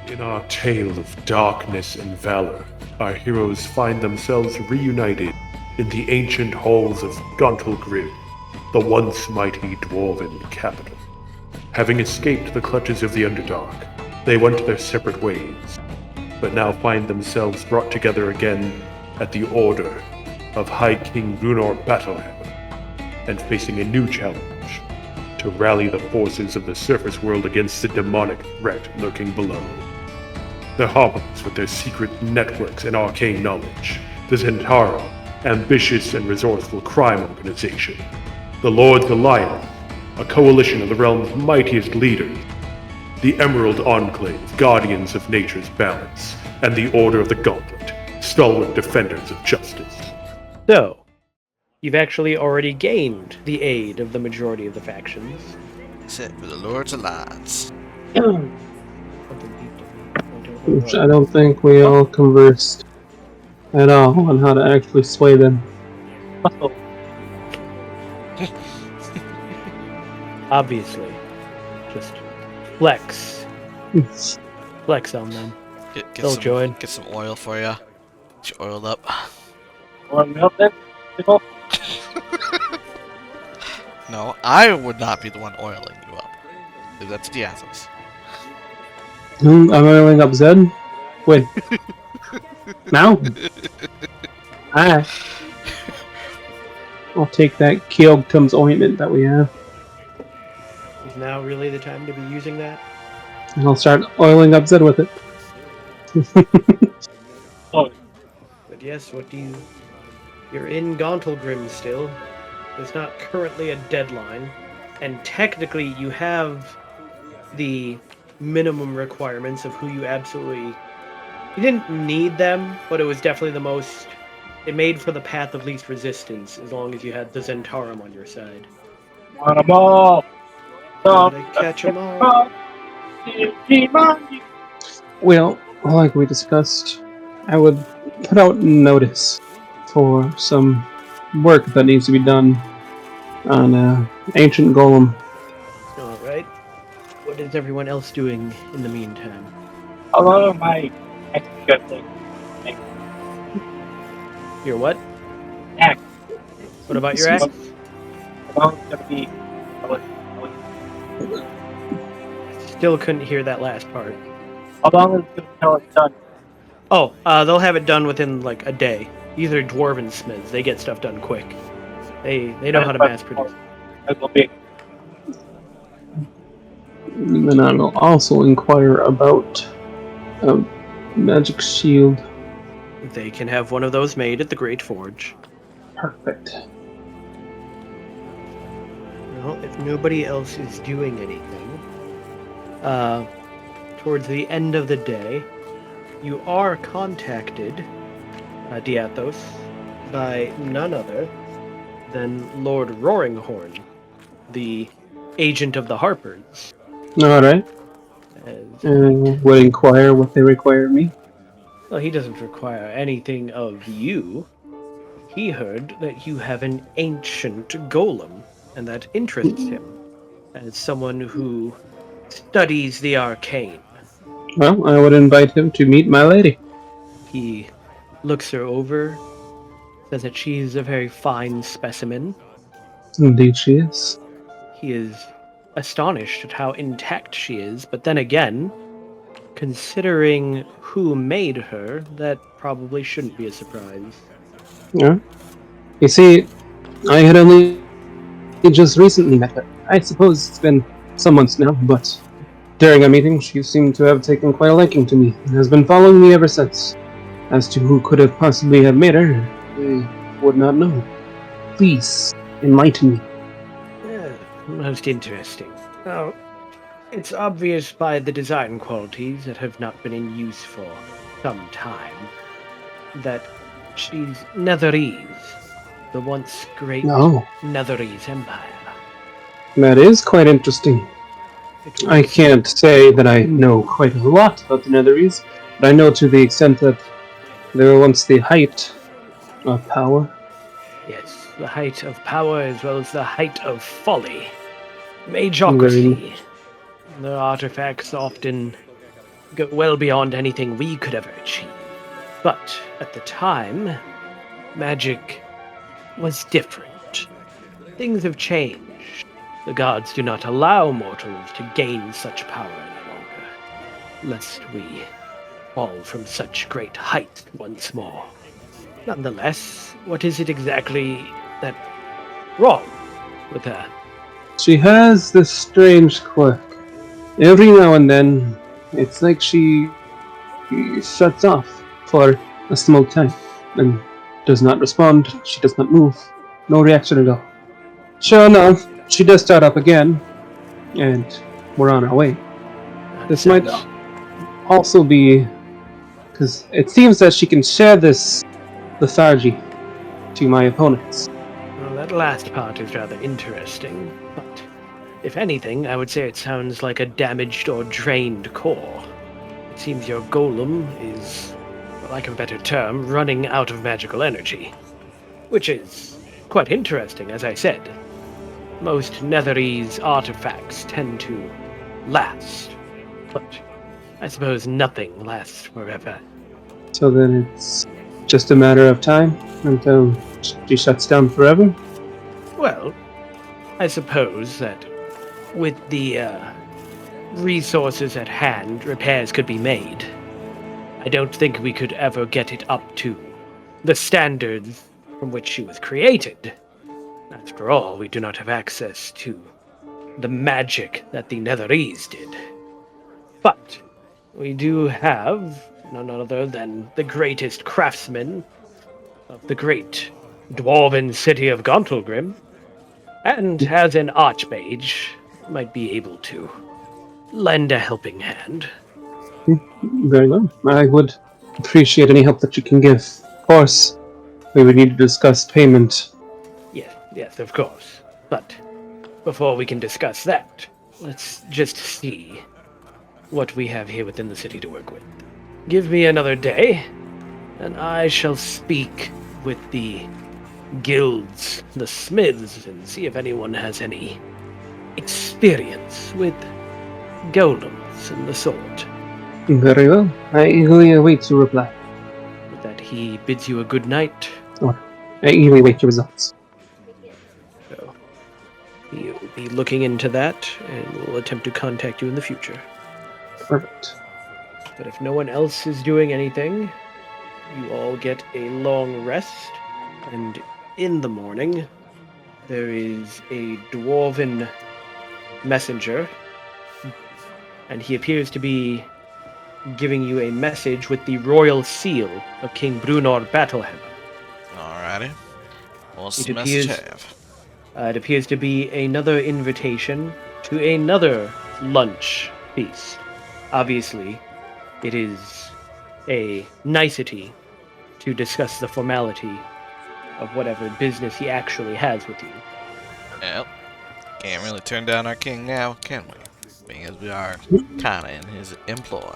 In our tale of darkness and valor, our heroes find themselves reunited in the ancient halls of Dnd Group, the once mighty dwarven capital. Having escaped the clutches of the Underdark, they went their separate ways, but now find themselves brought together again at the order of High King Gunnar Battlehammer, and facing a new challenge to rally the forces of the surface world against the demonic threat lurking below. The Hobbles, with their secret networks and arcane knowledge, the Zentara, ambitious and resourceful crime organization, the Lord's Alliance, a coalition of the realm's mightiest leaders, the Emerald Enclave, guardians of nature's balance, and the Order of the Gauntlet, stalwart defenders of justice. So, you've actually already gained the aid of the majority of the factions. Except for the Lord's Alliance. Which I don't think we all conversed at all on how to actually sway them. Obviously. Just flex. Flex on them. They'll join. Get some oil for you. Get you oiled up. No, I would not be the one oiling you up. That's Diaz's. I'm oiling up Zed? When? Now? Alright. I'll take that Kyogtum's ointment that we have. Is now really the time to be using that? And I'll start oiling up Zed with it. But yes, what do you... You're in Gauntlgrim still. There's not currently a deadline. And technically you have the minimum requirements of who you absolutely... You didn't need them, but it was definitely the most... It made for the path of least resistance, as long as you had the Zentarum on your side. Want 'em all! Gotta catch 'em all. Well, like we discussed, I would put out notice for some work that needs to be done on Ancient Golem. Alright. What is everyone else doing in the meantime? Hello, my good thing. Your what? Axe. What about your axe? Well, it's gonna be. Still couldn't hear that last part. How long is it until it's done? Oh, they'll have it done within like a day. These are dwarven smiths. They get stuff done quick. They know how to mass produce. It will be. And then I will also inquire about a magic shield. They can have one of those made at the Great Forge. Perfect. Well, if nobody else is doing anything, towards the end of the day, you are contacted, Diathos, by none other than Lord Roaringhorn, the agent of the Harpers. Alright. Would inquire what they require of me. Well, he doesn't require anything of you. He heard that you have an ancient golem, and that interests him, as someone who studies the arcane. Well, I would invite him to meet my lady. He looks her over, says that she's a very fine specimen. Indeed she is. He is astonished at how intact she is, but then again, considering who made her, that probably shouldn't be a surprise. Yeah. You see, I had only just recently met her. I suppose it's been some months now, but during our meeting she seemed to have taken quite a liking to me, and has been following me ever since. As to who could have possibly have made her, I would not know. Please, enlighten me. Yeah, most interesting. Now, it's obvious by the design qualities that have not been in use for some time that she's Netherese, the once great Netherese Empire. That is quite interesting. I can't say that I know quite a lot about the Netherese, but I know to the extent that they were once the height of power. Yes, the height of power as well as the height of folly. Magocracy. Their artifacts often go well beyond anything we could ever achieve. But at the time, magic was different. Things have changed. The gods do not allow mortals to gain such power any longer, lest we fall from such great height once more. Nonetheless, what is it exactly that wrong with her? She has this strange quirk. Every now and then, it's like she shuts off for a small time and does not respond. She does not move. No reaction at all. Sure enough, she does start up again, and we're on our way. This might also be because it seems that she can share this lethargy to my opponents. Well, that last part is rather interesting, but if anything, I would say it sounds like a damaged or drained core. It seems your golem is, for lack of a better term, running out of magical energy. Which is quite interesting, as I said. Most Netherese artifacts tend to last, but I suppose nothing lasts forever. So then it's just a matter of time until she shuts down forever? Well, I suppose that with the resources at hand, repairs could be made. I don't think we could ever get it up to the standards from which she was created. After all, we do not have access to the magic that the Netherese did. But we do have none other than the greatest craftsman of the great dwarven city of Gauntlgrim, and as an archmage, might be able to lend a helping hand. Very well. I would appreciate any help that you can give. Of course, we would need to discuss payment. Yes, of course. But before we can discuss that, let's just see what we have here within the city to work with. Give me another day, and I shall speak with the guilds, the smiths, and see if anyone has any experience with golems and the sort. Very well. I eagerly await your reply. With that, he bids you a good night. I eagerly await your results. So, he'll be looking into that, and will attempt to contact you in the future. Perfect. But if no one else is doing anything, you all get a long rest, and in the morning, there is a dwarven messenger, and he appears to be giving you a message with the royal seal of King Brunor Battlehammer. Alrighty. What's It the message appears- have? It appears to be another invitation to another lunch feast. Obviously, it is a nicety to discuss the formality of whatever business he actually has with you. Yep. Can't really turn down our king now, can we? Being as we are kinda in his employ.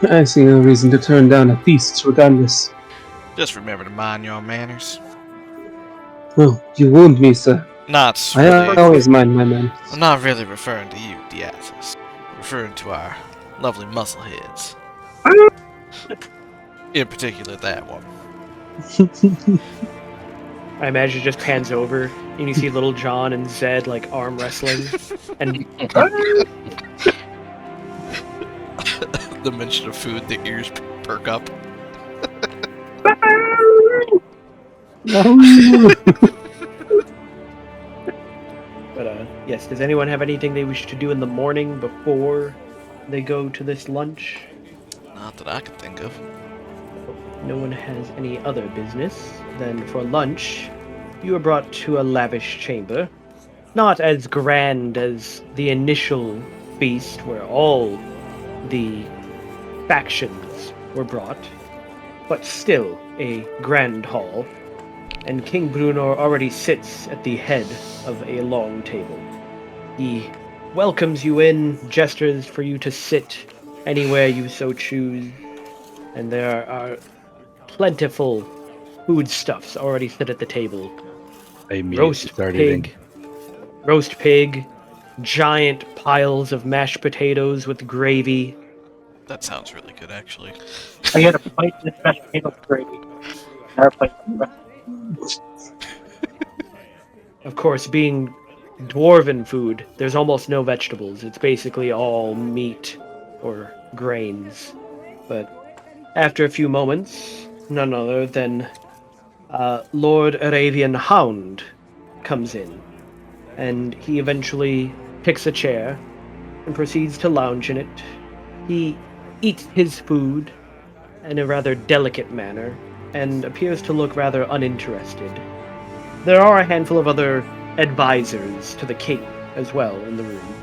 I see no reason to turn down a feast regardless. Just remember to mind your manners. Oh, you wound me, sir. Not I really. always mind my manners. I'm not really referring to you, Diathos. Referring to our lovely muscleheads. In particular, that one. I imagine it just pans over, and you see Little John and Zed like arm wrestling, and The mention of food, the ears perk up. But yes, does anyone have anything they wish to do in the morning before they go to this lunch? Not that I can think of. No one has any other business. Then for lunch, you are brought to a lavish chamber. Not as grand as the initial feast where all the factions were brought, but still a grand hall. And King Brunor already sits at the head of a long table. He welcomes you in, gestures for you to sit anywhere you so choose, and there are plentiful foodstuffs already set at the table. I immediately start eating. Roast pig, giant piles of mashed potatoes with gravy, That sounds really good, actually. I get a plate and special meal gravy. Our plate. Of course, being dwarven food, there's almost no vegetables. It's basically all meat or grains. But after a few moments, none other than Lord Arabian Hound comes in. And he eventually picks a chair and proceeds to lounge in it. He eats his food in a rather delicate manner and appears to look rather uninterested. There are a handful of other advisors to the king as well in the room,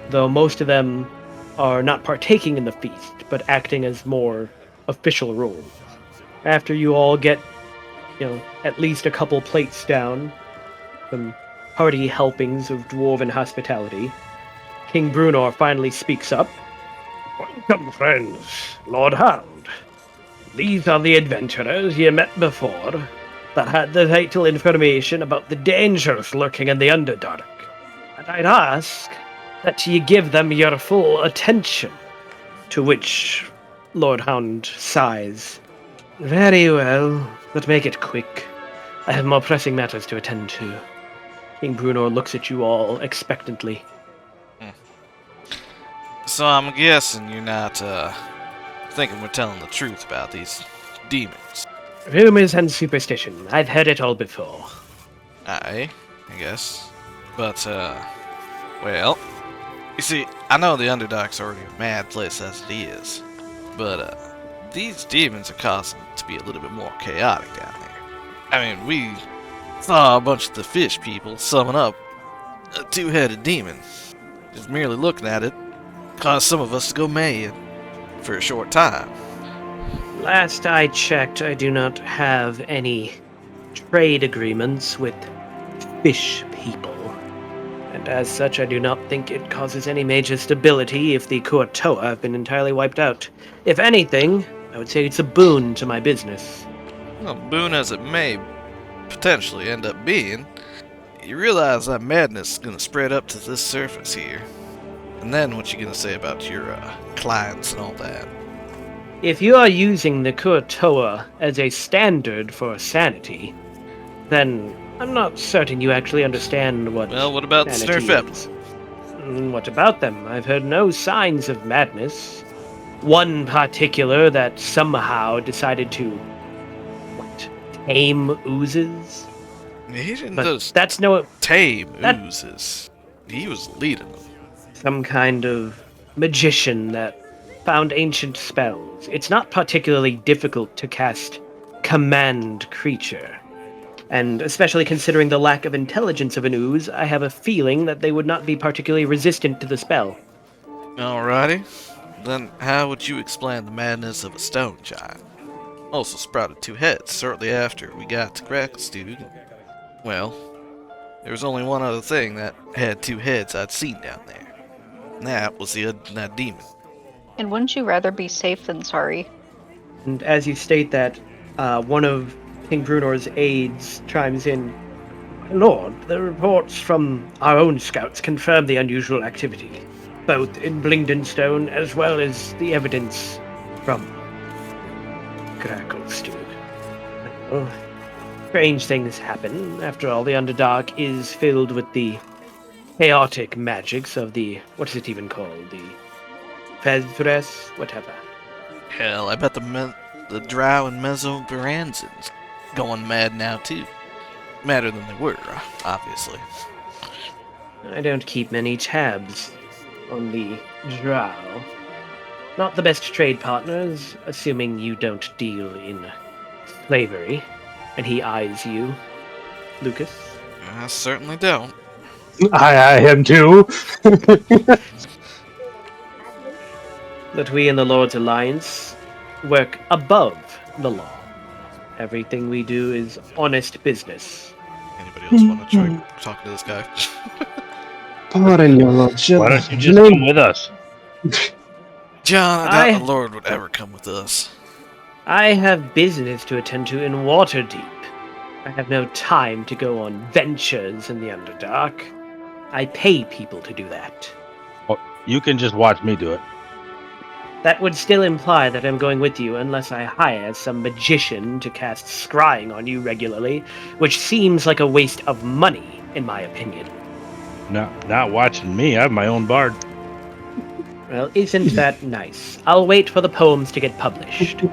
though most of them are not partaking in the feast, but acting as more official roles. After you all get, at least a couple plates down, some hearty helpings of dwarven hospitality, King Brunor finally speaks up. Welcome, friends, Lord Hound. These are the adventurers ye met before that had the vital information about the dangers lurking in the Underdark. And I'd ask that ye give them your full attention. To which Lord Hound sighs. Very well, but make it quick. I have more pressing matters to attend to. King Brunor looks at you all expectantly. So I'm guessing you're not thinking we're telling the truth about these demons. Rumors and superstition. I've heard it all before. I guess. But, well, you see, I know the Underdark's already a mad place as it is, but, these demons are causing it to be a little bit more chaotic down there. I mean, we saw a bunch of the fish people summon up a two-headed demon. Just merely looking at it caused some of us to go mad for a short time. Last I checked, I do not have any trade agreements with fish people. And as such, I do not think it causes any major stability if the Kuatoa have been entirely wiped out. If anything, I would say it's a boon to my business. Well, boon as it may potentially end up being, you realize that madness is going to spread up to this surface here. And then what you going to say about your clients and all that? If you are using the Kuatoa as a standard for sanity, then I'm not certain you actually understand what Well, what about the sanity Snurfep? is. What about them? I've heard no signs of madness. One particular that somehow decided to, tame oozes? He didn't But just that's no... tame that- oozes. He was leading them. some kind of magician that found ancient spells. It's not particularly difficult to cast Command Creature. And especially considering the lack of intelligence of an ooze, I have a feeling that they would not be particularly resistant to the spell. Alrighty. Then how would you explain the madness of a stone giant? Also sprouted two heads shortly after we got to Cracklestug. Well, there was only one other thing that had two heads I'd seen down there. And that was that demon. And wouldn't you rather be safe than sorry? And as you state that, one of King Brunor's aides chimes in. My lord, the reports from our own scouts confirm the unusual activity, both in Blingdenstone as well as the evidence from Cracklestug. Oh, strange things happen. After all, the Underdark is filled with the chaotic magics of the... what is it even called? The Fezres? Whatever. Hell, I bet the Drow and Mesobaranzans going mad now too. Madder than they were, obviously. I don't keep many tabs on the Drow. Not the best trade partners, assuming you don't deal in slavery. And he eyes you, Lucas. I certainly don't. I am too. That we in the Lord's Alliance work above the law. Everything we do is honest business. Anybody else want to try talking to this guy? Pardon your lordship. Why don't you just come with us? John, I doubt the Lord would ever come with us. I have business to attend to in Waterdeep. I have no time to go on ventures in the Underdark. I pay people to do that. Well, you can just watch me do it. That would still imply that I'm going with you unless I hire some magician to cast scrying on you regularly, which seems like a waste of money, in my opinion. Not watching me. I have my own bard. Well, isn't that nice? I'll wait for the poems to get published.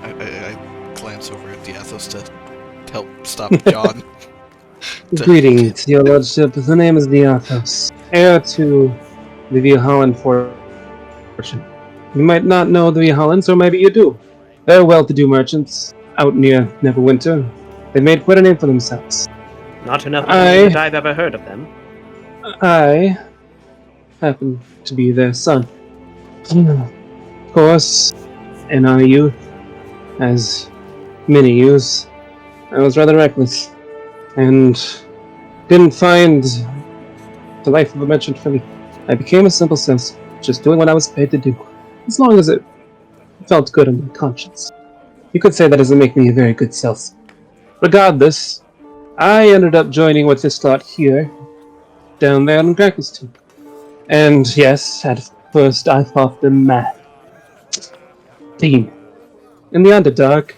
I glance over at Diathos to help stop John. Greetings, your lordship. The name is Diathos, heir to the Viahalan fortune. You might not know the Viahalans, or maybe you do. They're well-to-do merchants out near Neverwinter. They made quite a name for themselves. Not enough to know that I've ever heard of them. I happen to be their son. Of course, in our youth, as many youths, I was rather reckless, and didn't find the life of a merchant for me. I became a simple citizen, just doing what I was paid to do, as long as it felt good on my conscience. You could say that doesn't make me a very good salesman. Regardless, I ended up joining with this lot here, down there in Grackleston. And yes, at first I thought them mad. Team. In the Underdark,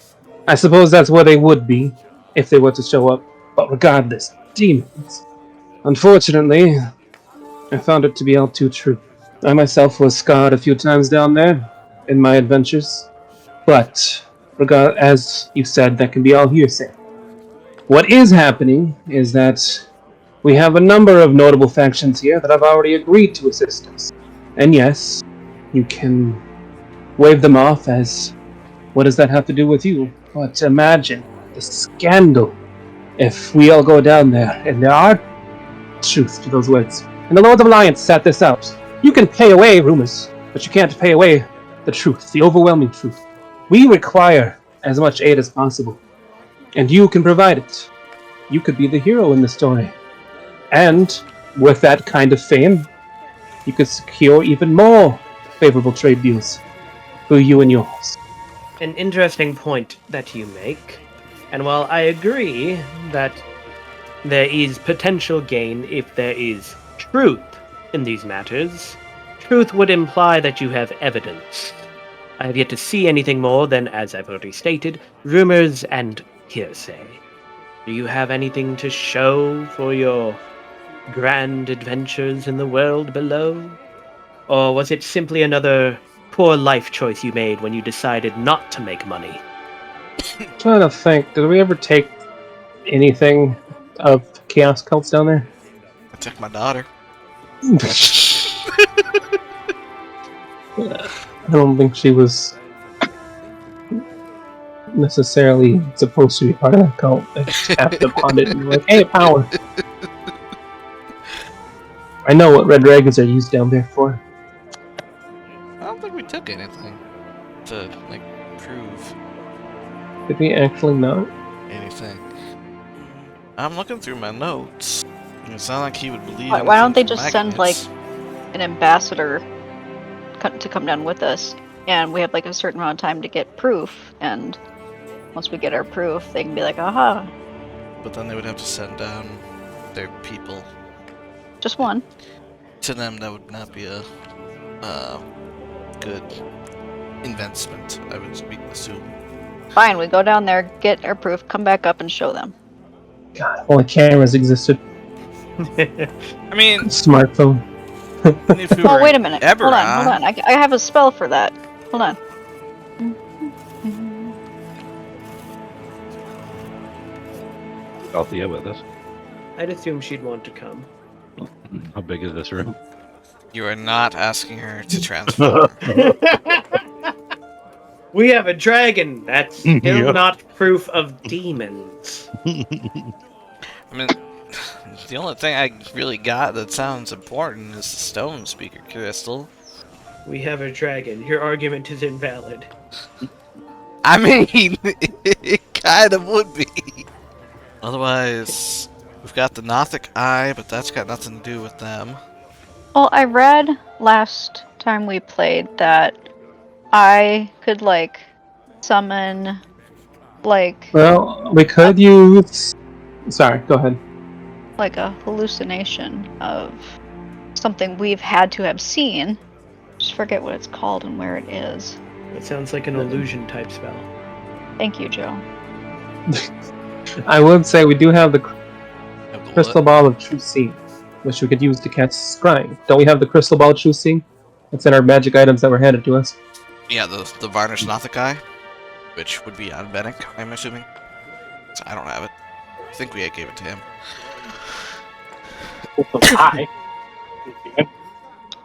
I suppose that's where they would be, if they were to show up. But regardless, demons. Unfortunately, I found it to be all too true. I myself was scarred a few times down there, in my adventures. But, as you said, that can be all hearsay. What is happening is that we have a number of notable factions here that have already agreed to assist us. And yes, you can wave them off as, what does that have to do with you? But imagine the scandal if we all go down there, and there are truth to those words. And the Lords of Alliance sat this out. You can pay away rumors, but you can't pay away the truth, the overwhelming truth. We require as much aid as possible, and you can provide it. You could be the hero in the story. And with that kind of fame, you could secure even more favorable trade deals for you and yours. An interesting point that you make. And while I agree that there is potential gain if there is truth in these matters, truth would imply that you have evidence. I have yet to see anything more than, as I've already stated, rumors and hearsay. Do you have anything to show for your grand adventures in the world below? Or was it simply another poor life choice you made when you decided not to make money? I'm trying to think, did we ever take anything of Chaos Cults down there? I took my daughter. I don't think she was necessarily supposed to be part of that cult. They just tapped upon it and were like, hey, power. I know what red dragons are used down there for. I don't think we took anything to, prove Did we actually not? anything. I'm looking through my notes. It's not like he would believe Why don't they anything just from send, magnets. an ambassador to come down with us, and we have a certain amount of time to get proof, and once we get our proof, they can be like, aha, But then they would have to send down their people. just one. To them, that would not be a good investment, I would assume. Fine, we go down there, get our proof, come back up and show them. God, only cameras existed. I mean, Smartphone. if we Oh, were wait a minute. Hold Eberron, on. I have a spell for that. Hold on. Althea with us. I'd assume she'd want to come. How big is this room? You are not asking her to transform. We have a dragon! That's still Yeah. not proof of demons. I mean, the only thing I really got that sounds important is the stone speaker crystal. We have a dragon. Your argument is invalid. I mean, it kind of would be. Otherwise, we've got the Nothic Eye, but that's got nothing to do with them. Well, I read last time we played that I could, summon, Well, we could use... Sorry, go ahead. a hallucination of something we've had to have seen, Just forget what it's called and where it is. That sounds like an illusion type spell. Thank you, Joe. I would say we do have the Have the crystal what? ball of true seeing, which we could use to catch scrying. Don't we have the crystal ball of true seeing? It's in our magic items that were handed to us. Yeah, the varnished Nothikai, which would be on Venic, I'm assuming. So I don't have it. I think we gave it to him. It's a lie.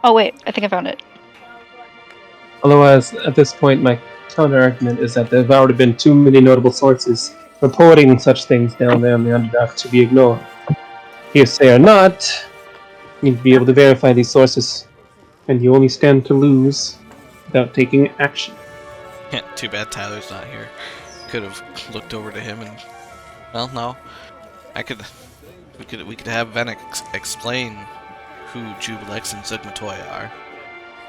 Oh wait, I think I found it. Otherwise, at this point, my counter-argument is that there have already been too many notable sources reporting such things down there on the Underdark to be ignored. Hearsay or not, you need to be able to verify these sources, and you only stand to lose without taking action. Too bad Tyler's not here. Could have looked over to him and, well, no. We could have Venic explain who Jubilex and Zugmatoy are.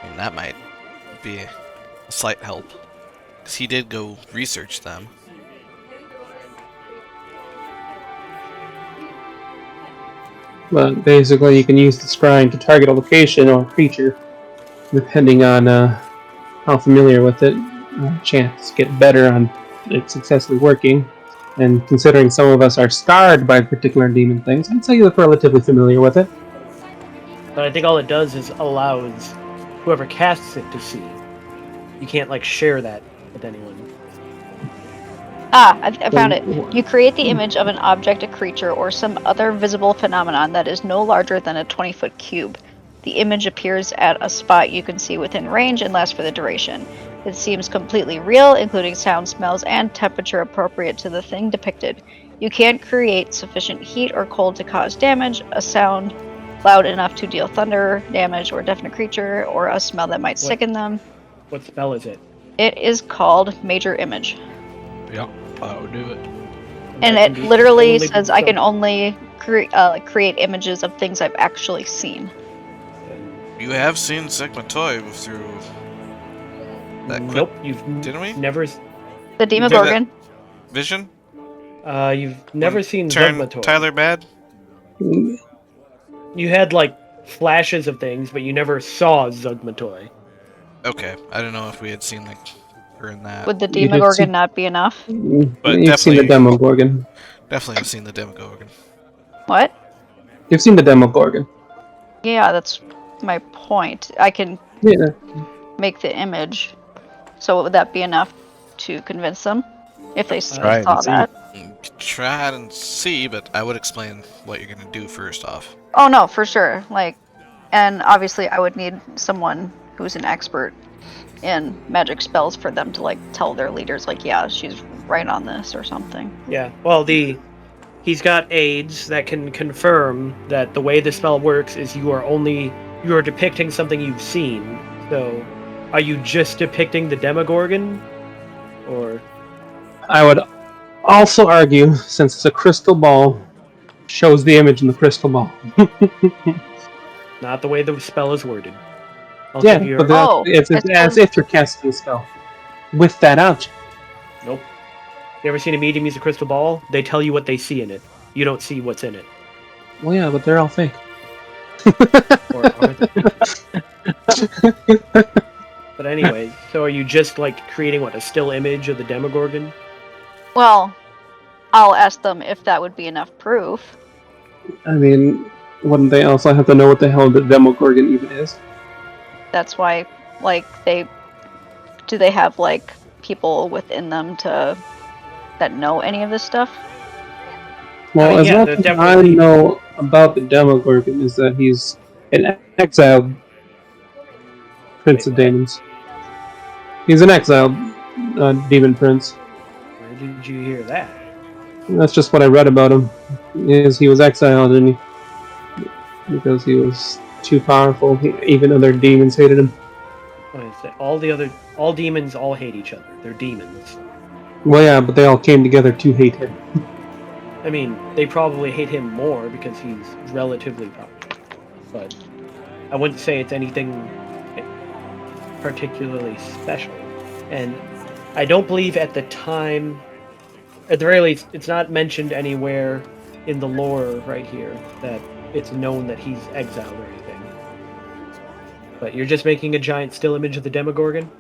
I mean, that might be a slight help. Because he did go research them. But basically, you can use the scrying to target a location or a creature, depending on how familiar with it. Chance get better on it successfully working. And considering some of us are scarred by particular demon things, I'd say you look relatively familiar with it. But I think all it does is allows whoever casts it to see. You can't like share that with anyone. Ah, I found it. You create the image of an object, a creature, or some other visible phenomenon that is no larger than a 20-foot cube. The image appears at a spot you can see within range and lasts for the duration. It seems completely real, including sound, smells, and temperature appropriate to the thing depicted. You can't create sufficient heat or cold to cause damage, a sound loud enough to deal thunder damage or deafen a creature, or a smell that might sicken them. What spell is it? It is called Major Image. Yeah, I would do it. And That it can be literally only says I can only create images of things I've actually seen. You have seen Zugmatoy through that quick Nope, you've didn't we? never. The Demogorgon. vision. You've never seen Turn Zugmatoy. Tyler bad. You had like flashes of things, but you never saw Zugmatoy. Okay, I don't know if we had seen like her in that. Would the You did Demogorgon see- not be enough? But You've seen the definitely- Demogorgon. Definitely have seen the Demogorgon. What? You've seen the Demogorgon. Yeah, that's my point. I can Yeah. make the image. So would that be enough to convince them? If they Try it saw and see. that? Try and see, but I would explain what you're gonna do first off. Oh no, for sure. Like, and obviously I would need someone who's an expert in magic spells for them to like tell their leaders like, yeah, she's right on this or something. Yeah. Well, he's got aids that can confirm that the way the spell works is you are depicting something you've seen. So, are you just depicting the Demogorgon, or I would also argue, since it's a crystal ball, shows the image in the crystal ball. not the way the spell is worded? I'll Yeah, give you but Oh, it's it's as if you're casting a spell with that object. Nope. You ever seen a medium use a crystal ball? They tell you what they see in it. You don't see what's in it. Well, yeah, but they're all fake. Or aren't they? But anyway, so are you just like creating a still image of the Demogorgon? Well, I'll ask them if that would be enough proof. I mean, wouldn't they also have to know what the hell the Demogorgon even is? That's why, like, do they have like people within them that know any of this stuff? Well, I mean, as yeah, much they're as I definitely- know about the Demogorgon is that he's an exiled prince of Wait, what? demons. He's an exiled demon prince. Where did you hear that? That's just what I read about him. He was exiled and because he was too powerful. Even other demons hated him. What is it? All demons all hate each other. They're demons. Well, yeah, but they all came together to hate him. I mean, they probably hate him more because he's relatively powerful. But I wouldn't say it's anything particularly special. And I don't believe at the time, at the very least, it's not mentioned anywhere in the lore right here that it's known that he's exiled or anything. But you're just making a giant still image of the Demogorgon?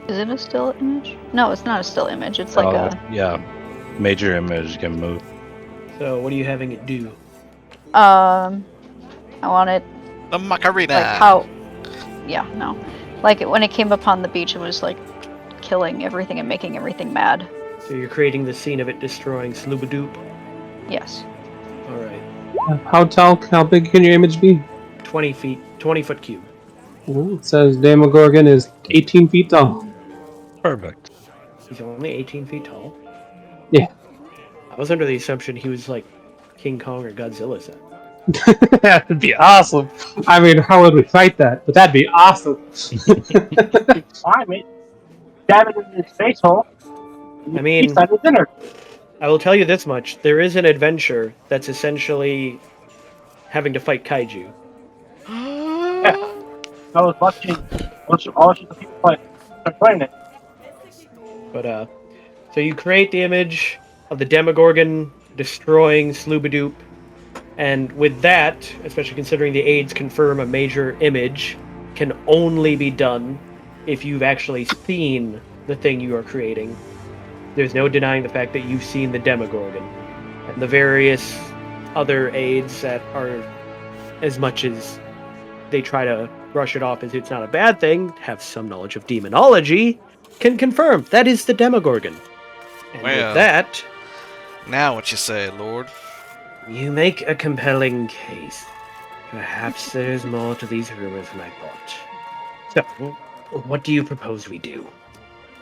Is it a still image? No, it's not a still image. It's like a. Yeah, major image can move. So what are you having it do? I want it The Macarena. like how. Yeah, no. Like when it came upon the beach, it was like killing everything and making everything mad. So you're creating the scene of it destroying Sloobadoop? Yes. Alright. How big can your image be? 20 foot cube. Well, it says Demogorgon is 18 feet tall. Perfect. He's only 18 feet tall? Yeah. I was under the assumption he was like King Kong or Godzilla size. That'd be awesome. I mean, how would we fight that? But that'd be awesome. I mean, stab it in his face hole. I mean, He's had his dinner. I will tell you this much. There is an adventure that's essentially having to fight kaiju. I was watching all the people playing it. But, so you create the image of the Demogorgon destroying Sloobadoop, and with that, especially considering the aids confirm a major image, can only be done if you've actually seen the thing you are creating. There's no denying the fact that you've seen the Demogorgon. And the various other aids that are, as much as they try to brush it off as it's not a bad thing, have some knowledge of demonology, can confirm that is the Demogorgon. And Well. with that, Now what you say, Lord? you make a compelling case. Perhaps there's more to these rumors than I thought. So, what do you propose we do?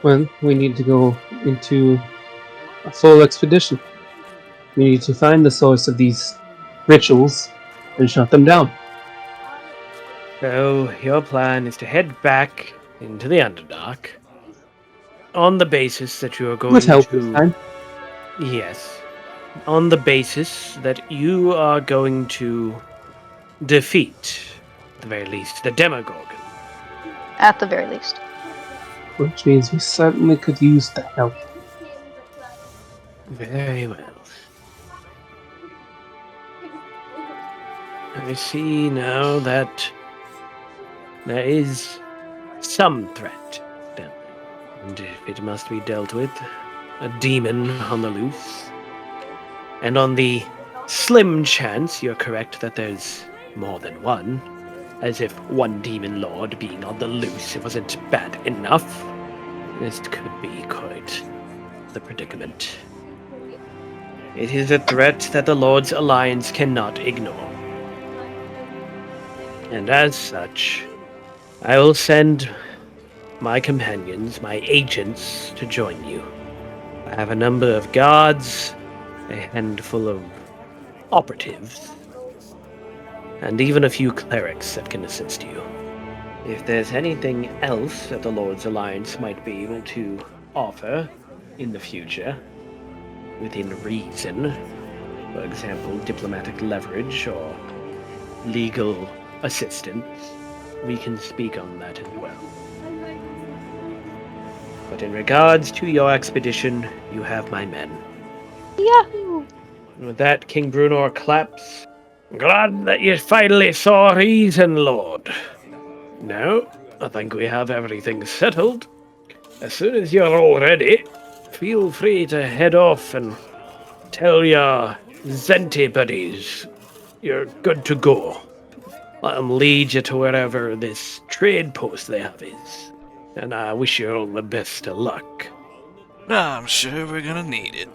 Well, we need to go into a full expedition. We need to find the source of these rituals and shut them down. So, your plan is to head back into the Underdark on the basis that you are going With help to... this time. Yes. On the basis that you are going to defeat, at the very least, the Demogorgon. At the very least. Which means we certainly could use the help. Very well. I see now that there is some threat down there. And if it must be dealt with, a demon on the loose. And on the slim chance you're correct that there's more than one, as if one demon lord being on the loose wasn't bad enough, this could be quite the predicament. It is a threat that the Lord's Alliance cannot ignore. And as such, I will send my companions, my agents, to join you. I have a number of guards, a handful of operatives, and even a few clerics that can assist you. If there's anything else that the Lord's Alliance might be able to offer in the future, within reason, for example, diplomatic leverage or legal assistance, we can speak on that as well. But in regards to your expedition, you have my men. Yahoo! And with that, King Brunor claps. Glad that you finally saw reason, Lord. Now, I think we have everything settled. As soon as you're all ready, feel free to head off and tell your Zenti buddies you're good to go. Let them lead you to wherever this trade post they have is. And I wish you all the best of luck. I'm sure we're gonna need it.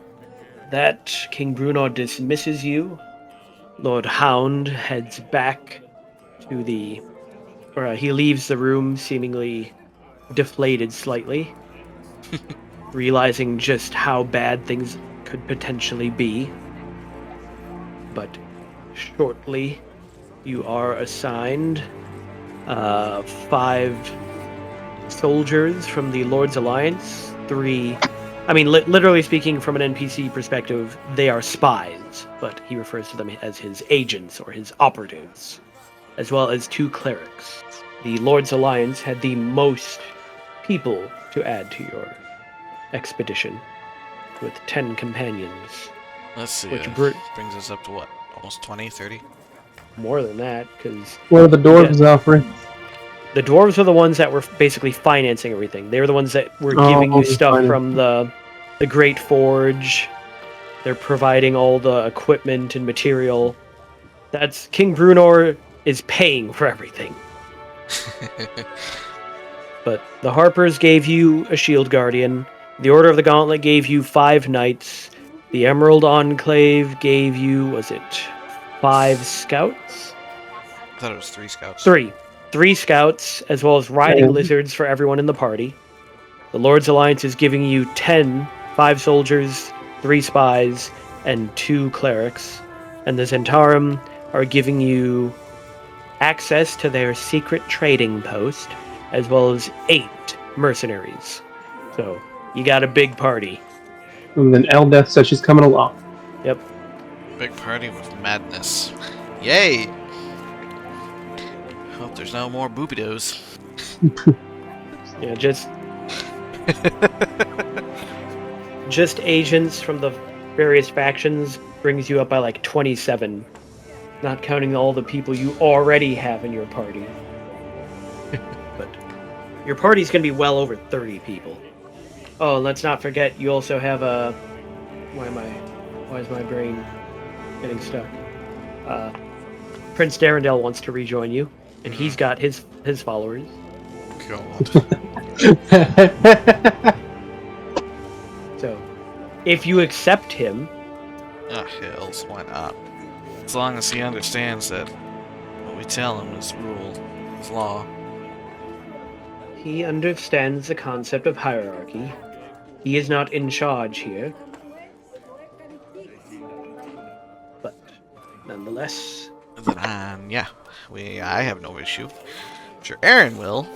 That King Bruno dismisses you. Lord Hound heads back to he leaves the room seemingly deflated slightly, realizing just how bad things could potentially be. But shortly, you are assigned 5 soldiers from the Lord's Alliance, 3... I mean, literally speaking, from an NPC perspective, they are spies, but he refers to them as his agents or his operatives, as well as 2 clerics. The Lord's Alliance had the most people to add to your expedition, with 10 companions. Let's see. Which brings us up to what? Almost 20, 30? More than that, because What are the dwarves offering? The dwarves are the ones that were basically financing everything. They were the ones that were Oh, giving you stuff finance. from the Great Forge. They're providing all the equipment and material. That's King Brunor is paying for everything. But the Harpers gave you a shield guardian. The Order of the Gauntlet gave you 5 knights. The Emerald Enclave gave you, was it 5 scouts? I thought it was 3 scouts. 3. 3 scouts, as well as riding Yeah. lizards for everyone in the party. The Lord's Alliance is giving you 5 soldiers, 3 spies, and 2 clerics. And the Zentarum are giving you access to their secret trading post, as well as 8 mercenaries. So, you got a big party. And then Eldeth says she's coming along. Yep. Big party with madness. Yay! Hope there's no more boobidos. Yeah, just agents from the various factions brings you up by like 27, not counting all the people you already have in your party. But your party's gonna be well over 30 people. Oh, and let's not forget you also have a why is my brain getting stuck? Prince Darendelle wants to rejoin you, and he's got his followers. God. So, if you accept him, Ah, hells, why not? As long as he understands that what we tell him is rule, is law. he understands the concept of hierarchy. He is not in charge here. But, nonetheless, Then, yeah, I have no issue. I'm sure Aaron will.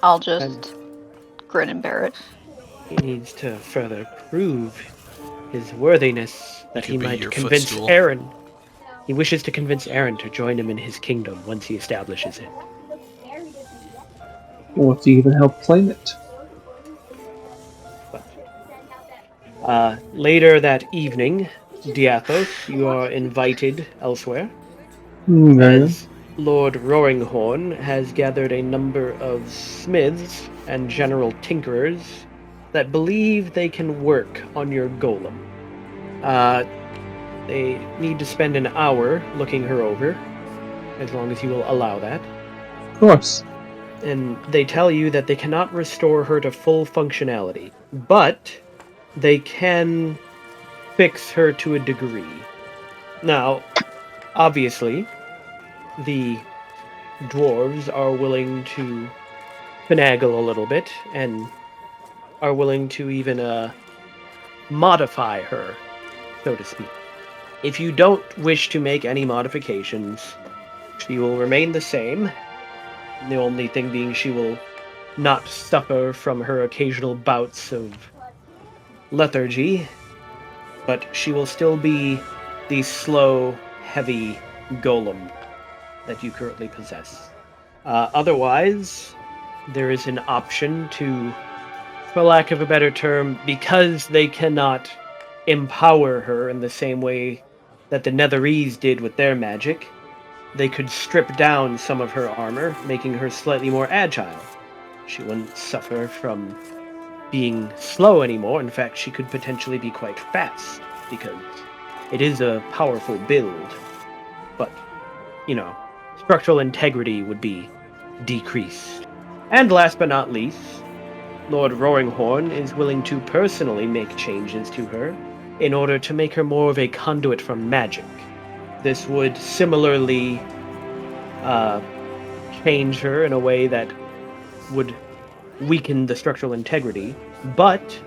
I'll just grin and bear it. he needs to further prove his worthiness that he could be might your convince footstool. Aaron. He wishes to convince Aaron to join him in his kingdom once he establishes it. Or to even help claim it. Later that evening, Diathos, you are invited elsewhere, Very as Lord Roaringhorn has gathered a number of smiths and general tinkerers that believe they can work on your golem. They need to spend an hour looking her over, as long as you will allow that. Of course. And they tell you that they cannot restore her to full functionality, but they can fix her to a degree. Now, obviously, the dwarves are willing to finagle a little bit and are willing to even modify her, so to speak. If you don't wish to make any modifications, she will remain the same. The only thing being she will not suffer from her occasional bouts of lethargy, but she will still be the slow, heavy golem that you currently possess. Otherwise, there is an option to, for lack of a better term, because they cannot empower her in the same way that the Netherese did with their magic, they could strip down some of her armor, making her slightly more agile. She wouldn't suffer from being slow anymore. In fact, she could potentially be quite fast, because it is a powerful build. But, structural integrity would be decreased. And last but not least, Lord Roaringhorn is willing to personally make changes to her in order to make her more of a conduit for magic. This would similarly change her in a way that would weaken the structural integrity, but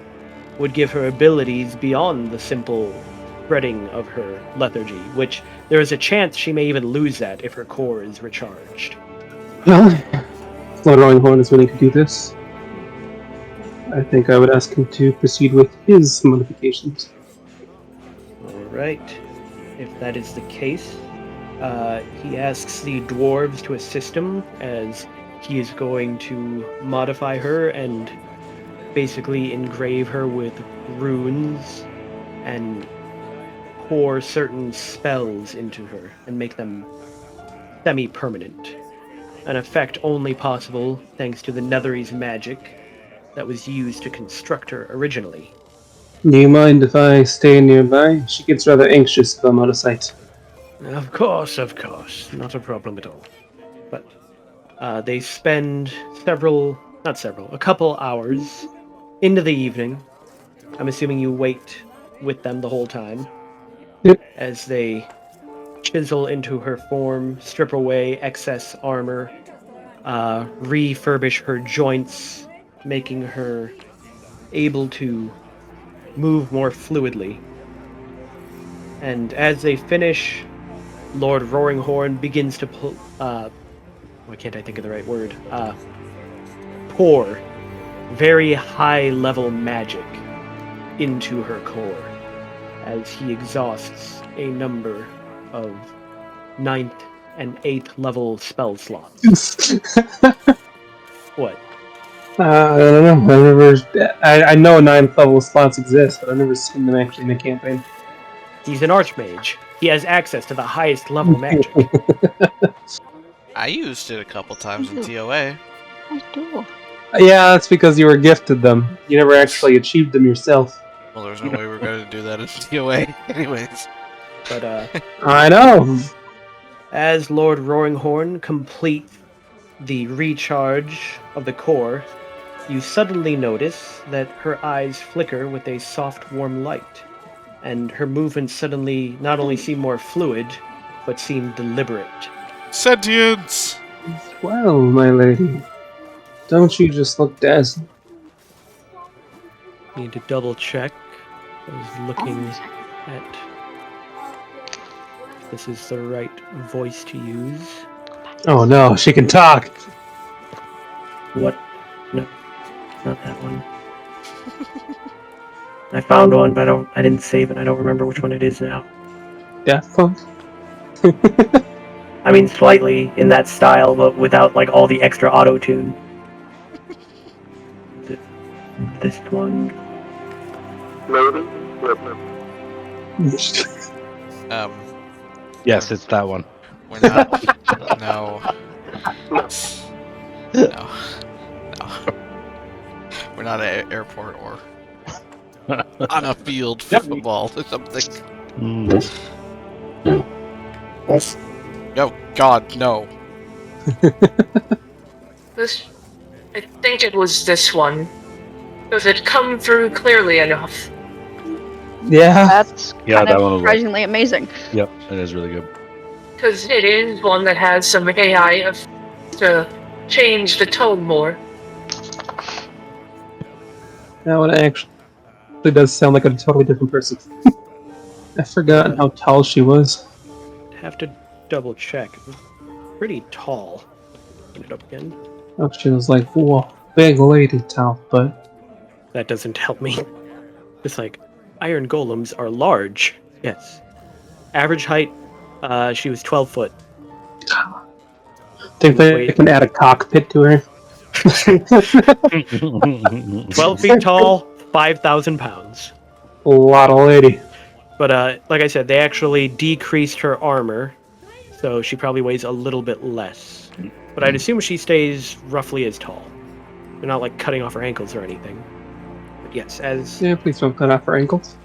would give her abilities beyond the simple spreading of her lethargy, which there is a chance she may even lose that if her core is recharged. Well, Lord Roaringhorn is willing to do this. I think I would ask him to proceed with his modifications. Alright. If that is the case, he asks the dwarves to assist him, as he is going to modify her and basically engrave her with runes and pour certain spells into her and make them semi-permanent. an effect only possible thanks to the Nethery's magic that was used to construct her originally. Do you mind if I stay nearby? She gets rather anxious if I'm out of sight. Of course, not a problem at all. But they spend a couple hours into the evening. I'm assuming you wait with them the whole time. Yep. As they chisel into her form, strip away excess armor, refurbish her joints, making her able to move more fluidly. And as they finish, Lord Roaringhorn begins to why can't I think of the right word? Pour very high level magic into her core as he exhausts a number of 9th and 8th level spell slots. What? I don't know. I know 9th level slots exist, but I've never seen them actually in a campaign. He's an archmage. He has access to the highest level magic. I used it a couple times in TOA. I do. Yeah, that's because you were gifted them. You never actually achieved them yourself. Well, there's no way we were going to do that in TOA, anyways. But I know. as Lord Roaringhorn completes the recharge of the core, you suddenly notice that her eyes flicker with a soft, warm light, and her movements suddenly not only seem more fluid, but seem deliberate. Sentience! Well, my lady, don't you just look dazzling? Need to double check. I was looking at if this is the right voice to use. Oh no, she can talk. What? No, not that one. I found one, but I didn't save it. I don't remember which one it is now. Daft Punk. I mean, slightly in that style, but without like all the extra auto tune. This one. Yes, it's that one. We're not. No. No. We're not at an airport or on a field football or something. No, God, no. I think it was this one. Does it come through clearly enough? Yeah. That's Yeah, kind that of one was surprisingly amazing. Yep, it is really good. Because it is one that has some AI to change the tone more. That one actually does sound like a totally different person. I've forgotten how tall she was. Have to double check. Pretty tall. Put it up again. Oh, she was like, whoa, big lady tall, but That doesn't help me. It's like, iron golems are large. Yes. Average height, she was 12 foot. think they can add a cockpit to her. 12 feet tall, 5,000 pounds. A lot of lady. But like I said, they actually decreased her armor, so she probably weighs a little bit less. But I'd assume she stays roughly as tall. They're not like cutting off her ankles or anything. But yes, Yeah, please don't cut off her ankles.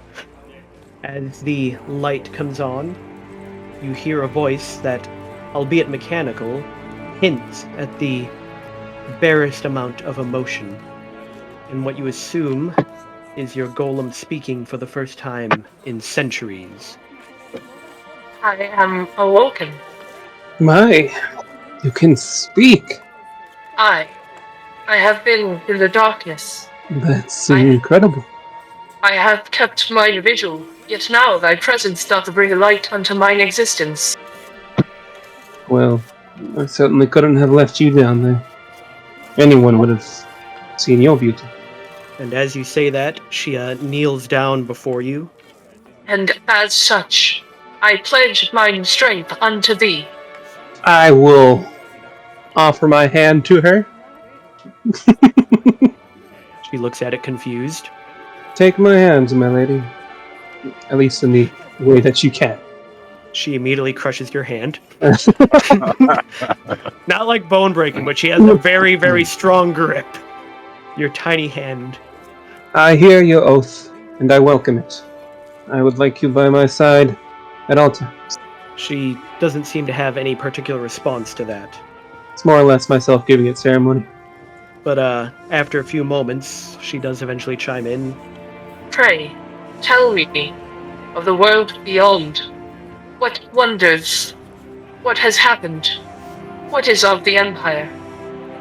as the light comes on, you hear a voice that, albeit mechanical, hints at the barest amount of emotion. And what you assume is your golem speaking for the first time in centuries. I am awoken. My, you can speak. I have been in the darkness. That's incredible. I have kept my vigil, yet now thy presence doth bring light unto mine existence. Well, I certainly couldn't have left you down there. Anyone would have seen your beauty. And as you say that, she kneels down before you. And as such, I pledge mine strength unto thee. I will offer my hand to her. She looks at it confused. Take my hands, my lady. At least in the way that you can. She immediately crushes your hand. Not like bone breaking, but she has a very, very strong grip. Your tiny hand. I hear your oath, and I welcome it. I would like you by my side at all times. She doesn't seem to have any particular response to that. It's more or less myself giving it ceremony. But after a few moments, she does eventually chime in. Pray, tell me of the world beyond. What wonders? What has happened? What is of the Empire?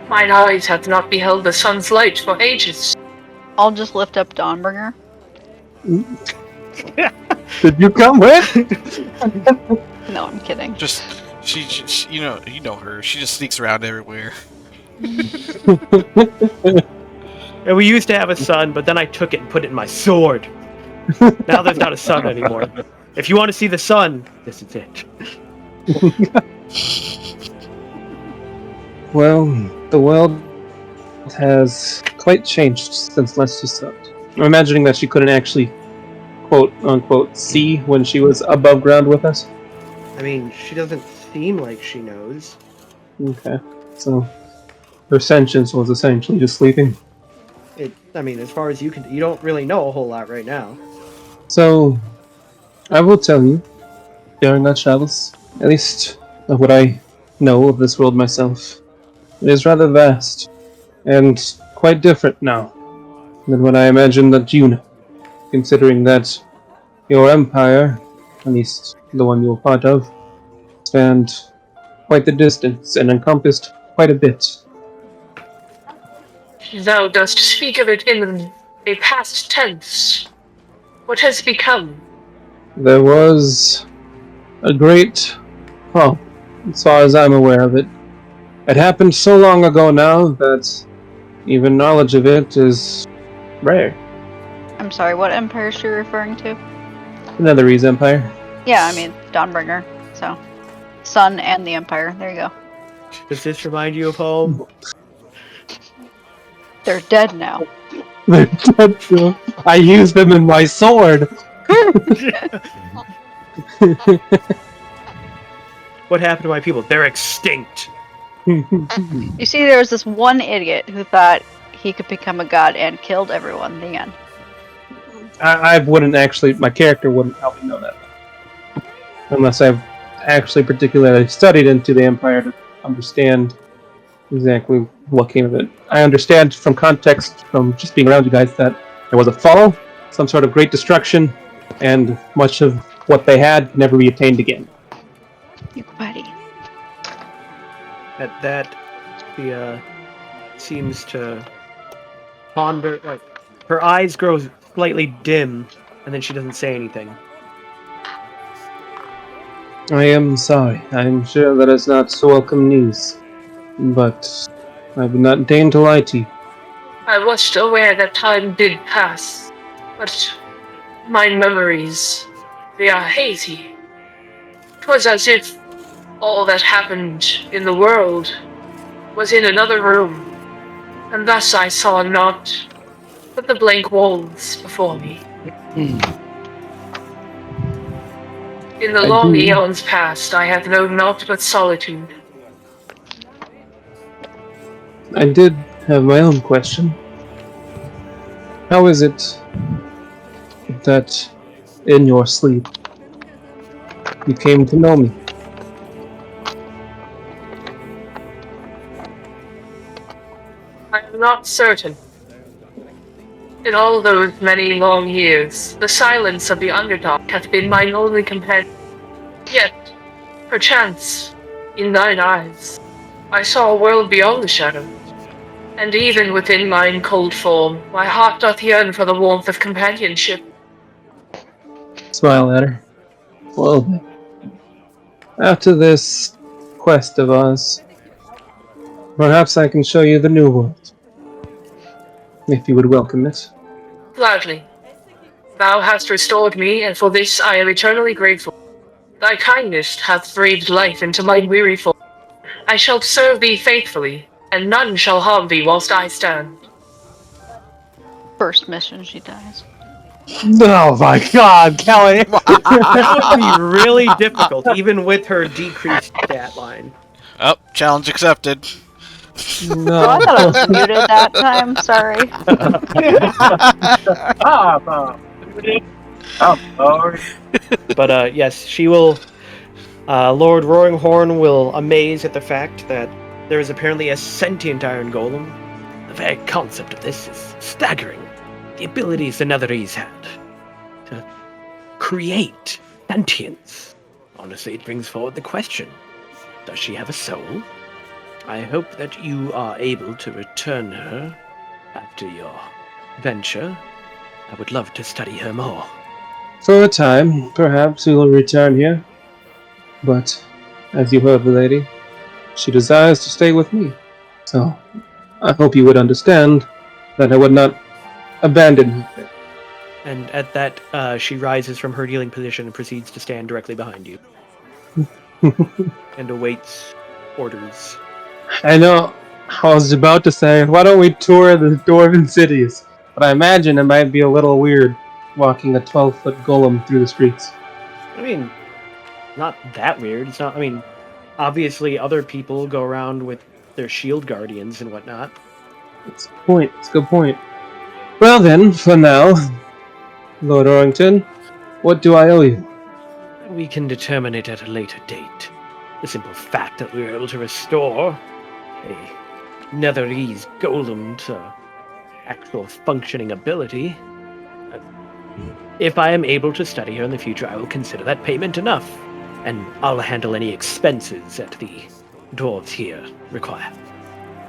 Mine eyes have not beheld the sun's light for ages. I'll just lift up Dawnbringer. Did you come with? No, I'm kidding. Just she you know her. She just sneaks around everywhere. And we used to have a son, but then I took it and put it in my sword. Now there's not a sun anymore. If you want to see the sun, this is it. Well, the world has quite changed since last you slept. I'm imagining that she couldn't actually, quote unquote, see when she was above ground with us. I mean, she doesn't seem like she knows. Okay, so her sentience was essentially just sleeping. I mean, as far as you don't really know a whole lot right now. So, I will tell you, during our travels, at least of what I know of this world myself, it is rather vast, and quite different now than what I imagined that you know, considering that your empire, at least the one you were part of, spanned quite the distance and encompassed quite a bit. Thou dost speak of it in a past tense. What has become? There was a great problem, as far as I'm aware of it. It happened so long ago now that even knowledge of it is rare. I'm sorry, what empire is she referring to? Another Reese Empire. Yeah, I mean, Dawnbringer. So, Sun and the Empire. There you go. Does this remind you of home? They're dead now. I used them in my sword. What happened to my people? They're extinct. You see, there was this one idiot who thought he could become a god and killed everyone. The end. I wouldn't actually. My character wouldn't help me know that, unless I've actually particularly studied into the Empire to understand exactly what came of it. I understand from context, from just being around you guys, that there was a fall, some sort of great destruction, and much of what they had never be attained again. You buddy. At that, she seems to ponder. Like, her eyes grow slightly dim, and then she doesn't say anything. I am sorry. I'm sure that is not welcome news, but I would not deign to lie to you. I was aware that time did pass, but my memories, they are hazy. 'Twas as if all that happened in the world was in another room, and thus I saw naught but the blank walls before me. In the long eons past, I have known naught but solitude. I did have my own question. How is it that in your sleep you came to know me? I am not certain. In all those many long years, the silence of the Underdark hath been mine only companion. Yet, perchance, in thine eyes, I saw a world beyond the shadows. And even within mine cold form, my heart doth yearn for the warmth of companionship. Smile at her. Well, then, after this quest of ours, perhaps I can show you the new world, if you would welcome it. Gladly. Thou hast restored me, and for this I am eternally grateful. Thy kindness hath breathed life into my weary form. I shall serve thee faithfully, and none shall harm thee whilst I stand. First mission, she dies. Oh my God, Kelly! That would be really difficult, even with her decreased stat line. Oh, challenge accepted. Oh, I thought I was muted that time. Sorry. Oh, Lord. But yes, she will. Lord Roaringhorn will amaze at the fact that there is apparently a sentient iron golem. The very concept of this is staggering. The abilities the Netherese had to create sentience. Honestly, it brings forward the question, does she have a soul? I hope that you are able to return her after your venture. I would love to study her more. For a time, perhaps we will return here. But, as you heard the lady, she desires to stay with me. So, I hope you would understand that I would not abandon her. And at that, she rises from her kneeling position and proceeds to stand directly behind you and awaits orders. I know, I was about to say, why don't we tour the Dwarven cities? But I imagine it might be a little weird walking a 12-foot golem through the streets. I mean, not that weird. It's not. I mean, obviously, other people go around with their shield guardians and whatnot. It's a point. It's a good point. Well then, for now, Lord Orrington, what do I owe you? We can determine it at a later date. The simple fact that we were able to restore a Netherese golem to actual functioning ability. If I am able to study her in the future, I will consider that payment enough, and I'll handle any expenses that the dwarves here require.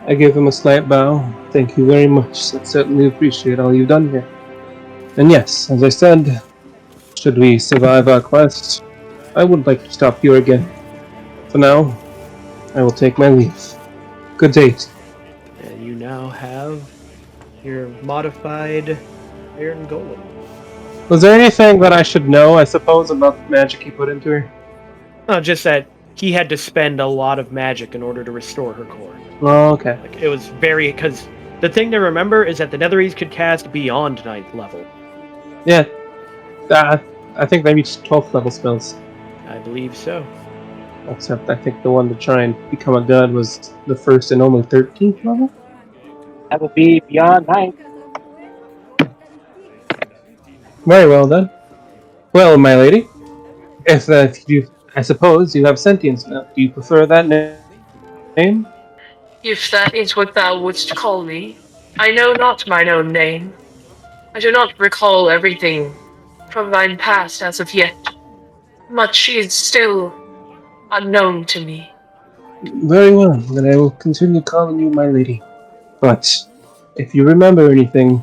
I gave him a slight bow. Thank you very much. I certainly appreciate all you've done here. And yes, as I said, should we survive our quest, I would like to stop here again. For now, I will take my leave. Good day. And you now have your modified iron golem. Was there anything that I should know, I suppose, about the magic he put into her? Oh, just that he had to spend a lot of magic in order to restore her core. Oh, okay. Like, it was very... Because the thing to remember is that the Netherese could cast beyond 9th level. Yeah. I think they reached 12th level spells. I believe so. Except I think the one to try and become a god was the first and only 13th level? That would be beyond 9. Very well then. Well, my lady, if you, I suppose you have sentience now. Do you prefer that name? If that is what thou wouldst call me, I know not mine own name. I do not recall everything from mine past as of yet. Much is still unknown to me. Very well, then I will continue calling you my lady. But if you remember anything,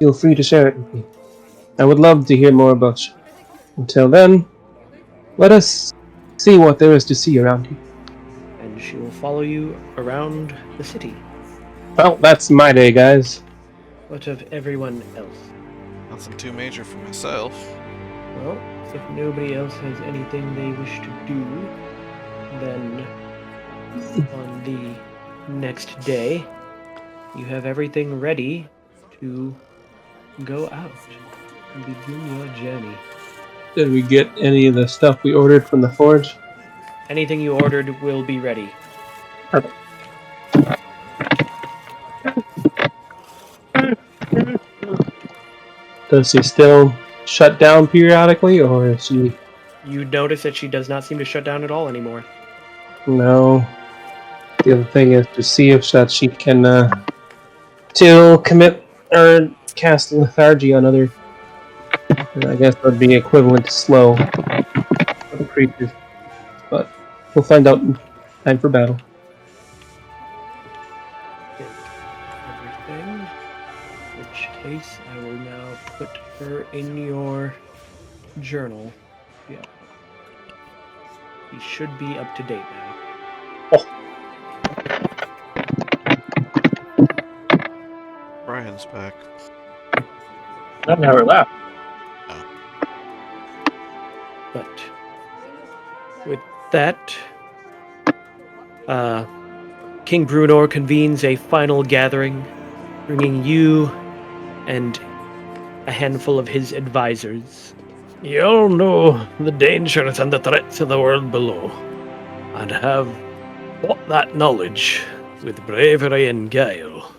feel free to share it with me. I would love to hear more about you. Until then, let us see what there is to see around here. And she will follow you around the city. Well, that's my day, guys. What of everyone else? Nothing too major for myself. Well, if nobody else has anything they wish to do, then on the next day, you have everything ready to go out and begin your journey. Did we get any of the stuff we ordered from the forge? Anything you ordered will be ready. Perfect. Does she still shut down periodically, or is she... You notice that she does not seem to shut down at all anymore. No. The other thing is to see if that she can to commit or cast lethargy on other. And I guess that would be equivalent to slow for the creatures. But we'll find out in time for battle. Everything. In which case, I will now put her in your journal. Yeah. He should be up to date now. Brian's back. I've never left. But with that, King Brunor convenes a final gathering, bringing you and a handful of his advisors. You all know the dangers and the threats of the world below, and have fought that knowledge with bravery and guile.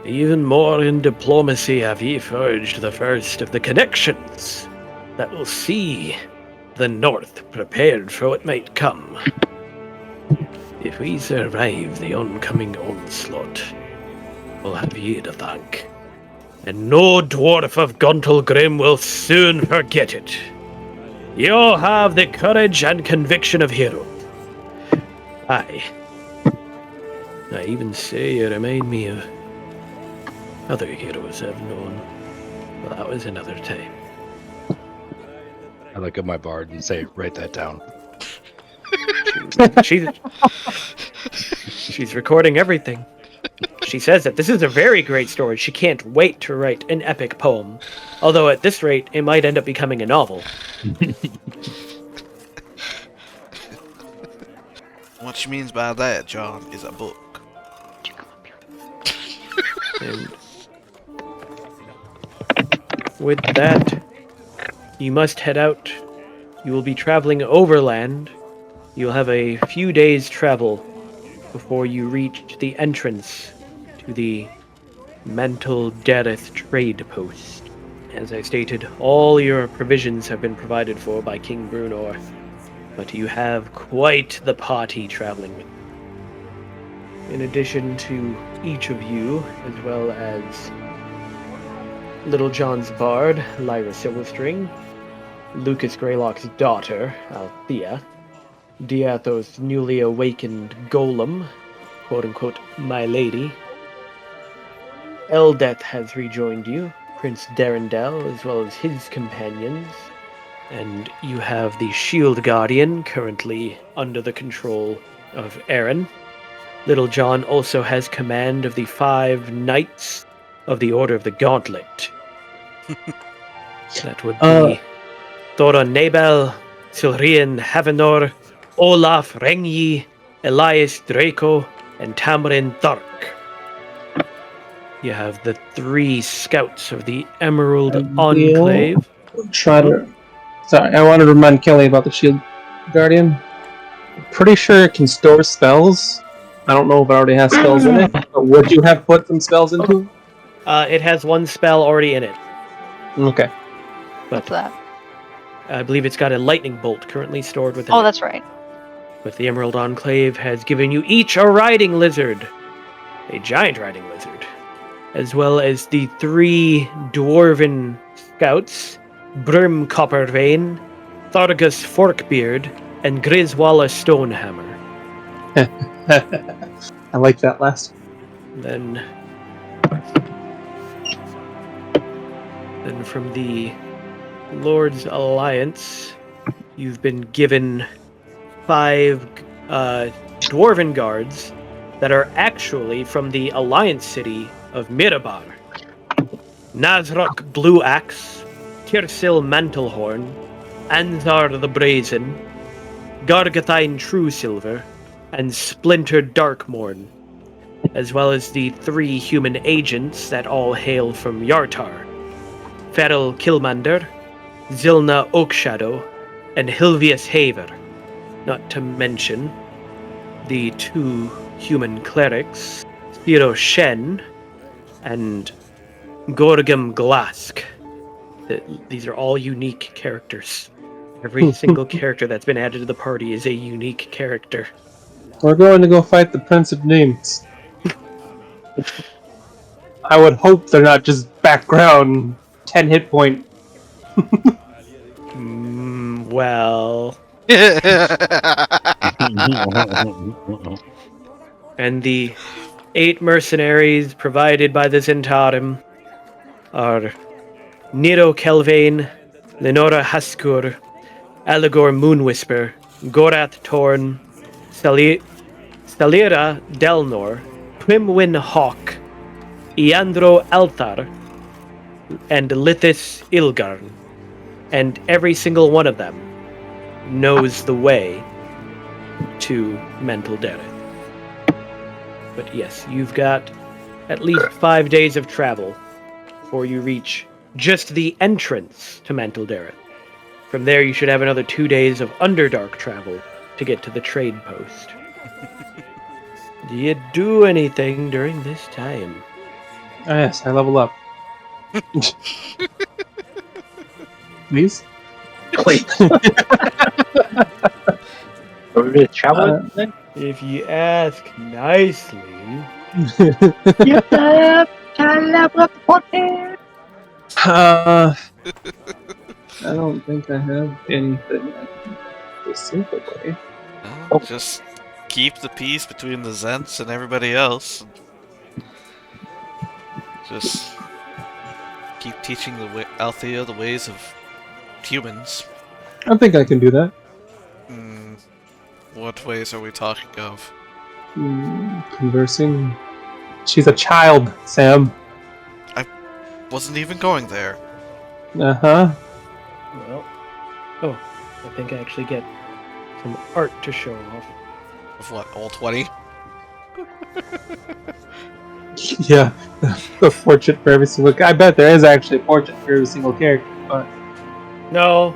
Even more in diplomacy have ye forged the first of the connections that will see the North prepared for what might come. If we survive the oncoming onslaught, we'll have ye to thank. And no dwarf of Gauntlegrim will soon forget it. You have the courage and conviction of heroes. Aye. I even say you remind me of other heroes I've known. But that was another time. I look at my bard and say, write that down. She's recording everything. She says that this is a very great story. She can't wait to write an epic poem. Although at this rate, it might end up becoming a novel. What she means by that, John, is a book. And with that, you must head out. You will be traveling overland. You'll have a few days' travel before you reach the entrance to the Mental Dareth trade post. As I stated, all your provisions have been provided for by King Brunor, but you have quite the party traveling with. In addition to each of you, as well as Little John's bard, Lyra Silverstring, Lucas Greylock's daughter, Althea, Diatho's newly awakened golem, quote-unquote, my lady. Eldeth has rejoined you, Prince Darendel, as well as his companions. And you have the Shield Guardian, currently under the control of Aaron. Little John also has command of the 5 Knights of the Order of the Gauntlet. That would be Thoron Nabel, Silrian Havenor, Olaf Rengi, Elias Draco, and Tamarin Thark. You have the 3 scouts of the Emerald Enclave. Sorry, I wanted to remind Kelly about the Shield Guardian. I'm pretty sure it can store spells. I don't know if it already has spells in it, but would you have put some spells into it? It has 1 spell already in it. Okay. What's that? I believe it's got a lightning bolt currently stored within Oh, it. that's right. But the Emerald Enclave has given you each a riding lizard. A giant riding lizard. As well as the 3 dwarven scouts, Brim Coppervein, Thorgus Forkbeard, and Griswalla Stonehammer. I like that last. Then from the Lord's Alliance, you've been given 5 dwarven guards that are actually from the Alliance city of Mirabar. Nazrok Blue Axe, Tirsil Mantlehorn, Anzar the Brazen, Gargathine True Silver, and Splinter Darkmorn, as well as the 3 human agents that all hail from Yartar. Ferrell Kilmander, Zilna Oakshadow, and Hilvius Haver, not to mention the 2 human clerics, Spiro Shen and Gorgum Glask. These are all unique characters. Every single character that's been added to the party is a unique character. We're going to go fight the Prince of Names. I would hope they're not just background 10 hit point. Well... And the 8 mercenaries provided by the Zentarim are Nero Kelvane, Lenora Haskur, Allegor Moonwhisper, Gorath Torn, Stalira Delnor, Primwin Hawk, Iandro Althar, and Lithis Ilgarn. And every single one of them knows the way to Mental Dareth. But yes, you've got at least 5 days of travel before you reach just the entrance to Manteldareth. From there, you should have another 2 days of Underdark travel to get to the trade post. Do you do anything during this time? Ah, yes, I level up. Please? Wait. Are we gonna travel then? If you ask nicely. You have to level up the podcast. I don't think I have anything I can specifically. Well, just keep the peace between the Zents and everybody else. Just keep teaching Althea the ways of humans. I think I can do that. What ways are we talking of? Conversing. She's a child, Sam. Wasn't even going there. Uh-huh. Well, oh, I think I actually get some art to show off. Of what, all 20? Yeah. The portrait for every single... I bet there is actually a portrait for every single character, but... No,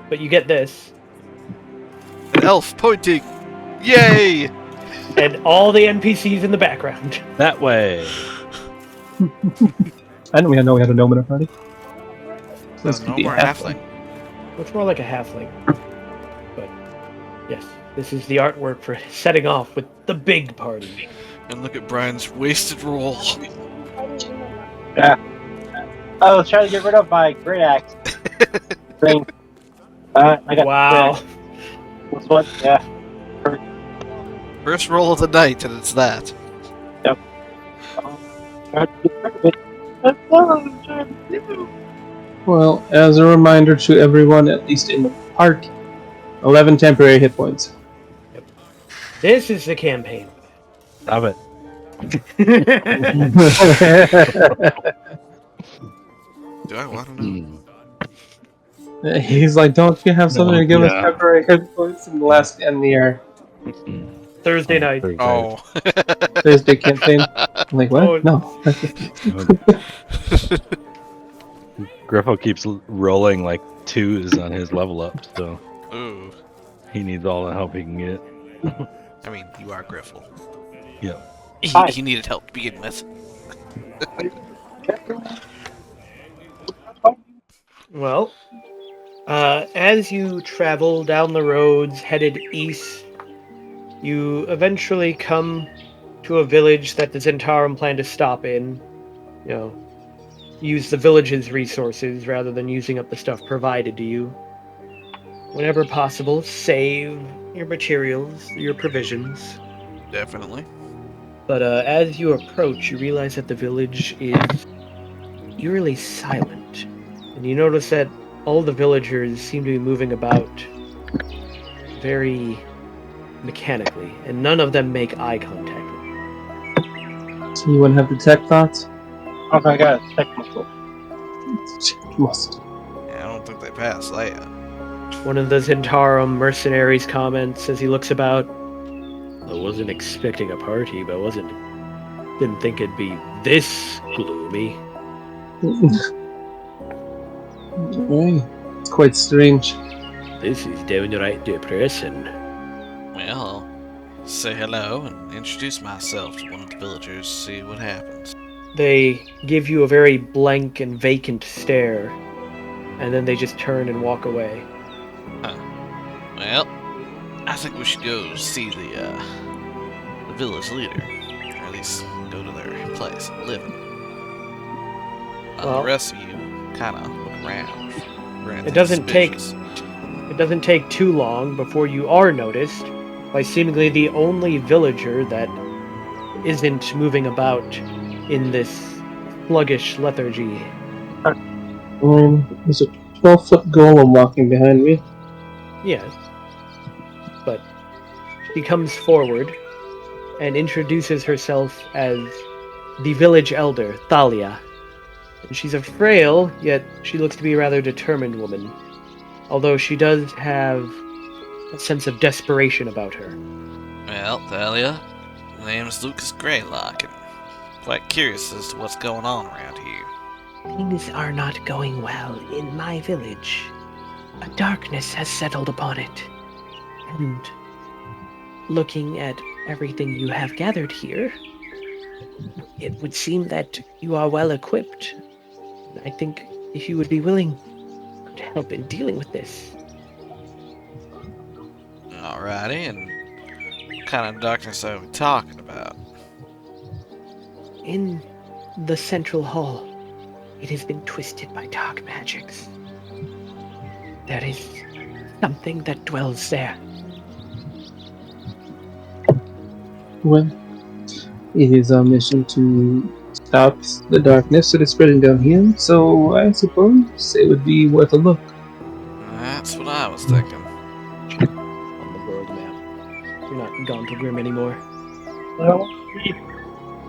but you get this. An elf pointing! Yay! And all the NPCs in the background. That way. I didn't know we had a gnome in our party. This No could be more a halfling. halfling. It's more like a halfling. But, yes, this is the artwork for setting off with the big party. And look at Brian's wasted roll. Yeah. I was trying to get rid of my great axe thing. I got Wow. this one. Yeah. First roll of the night, and it's that. Well, as a reminder to everyone, at least in the party, 11 temporary hit points. This is the campaign. Stop it. Do I want to know? He's like, don't you have something to give us Yeah. temporary hit points in the last end of the year? Thursday night. Oh. Thursday campaign. I'm like, what? Oh. No. Griffo keeps rolling like 2s on his level up, so Ooh. he needs all the help he can get. I mean, you are Griffle. Yeah. He needed help to begin with. Well, as you travel down the roads headed east, you eventually come to a village that the Zentarum plan to stop in. You know, use the village's resources rather than using up the stuff provided to you. Whenever possible, save your materials, your provisions. Definitely. But as you approach, you realize that the village is eerily silent. And you notice that all the villagers seem to be moving about very mechanically, and none of them make eye contact with you. So you want to have detect thoughts? Oh my god, technical. Must. Yeah, I don't think they passed that. One of the Zentarum mercenaries comments as he looks about. I wasn't expecting a party, but didn't think it'd be this gloomy. Right. It's quite strange. This is downright depressing. Well, I'll say hello and introduce myself to one of the villagers, see what happens. They give you a very blank and vacant stare, and then they just turn and walk away. Well, I think we should go see the village leader. Or at least go to their place of living. Well, the rest of you kinda look around. for anything It doesn't suspicious. take too long before you are noticed by seemingly the only villager that isn't moving about in this sluggish lethargy. There's a 12-foot golem walking behind me. Yes. But she comes forward and introduces herself as the village elder, Thalia. And she's a frail, yet she looks to be a rather determined woman. Although she does have a sense of desperation about her. Well, Thalia, my name is Lucas Greylock, and quite curious as to what's going on around here. Things are not going well in my village. A darkness has settled upon it. And looking at everything you have gathered here, it would seem that you are well equipped. I think if you would be willing to help in dealing with this. Alrighty, and what kind of darkness are we talking about? In the central hall, it has been twisted by dark magics. There is something that dwells there. Well, it is our mission to stop the darkness that is spreading down here, so I suppose it would be worth a look. That's what I was thinking. On the world map. You're not in Gauntlgrim anymore. Well,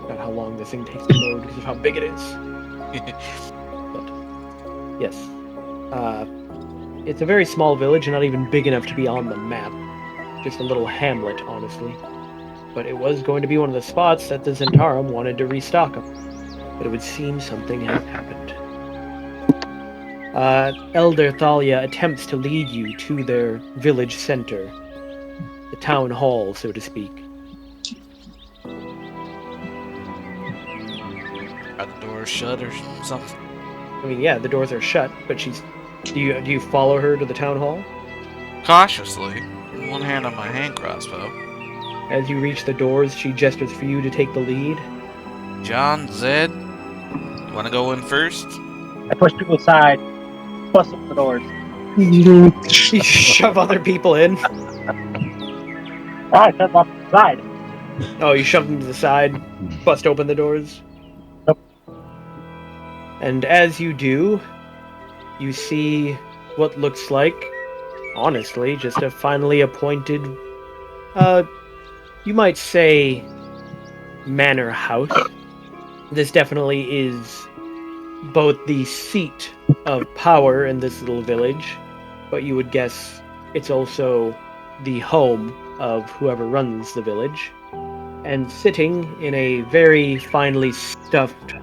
Not how long this thing takes to load because of how big it is. But yes, it's a very small village, and not even big enough to be on the map. Just a little hamlet, honestly. But it was going to be one of the spots that the Zentarum wanted to restock them. But it would seem something has happened. Elder Thalia attempts to lead you to their village center, the town hall, so to speak. Are the doors shut or something? I mean, yeah, the doors are shut, but she's. Do you follow her to the town hall? Cautiously, one hand on my hand crossbow. As you reach the doors, she gestures for you to take the lead. John, Zed, you want to go in first? I push people aside, bust up the doors. You shove other people in. I shut them off the side. Oh, you shove them to the side, bust open the doors. Yep. And as you do, you see what looks like, honestly, just a finally appointed, you might say, manor house. This definitely is both the seat of power in this little village, but you would guess it's also the home of whoever runs the village. And sitting in a very finely stuffed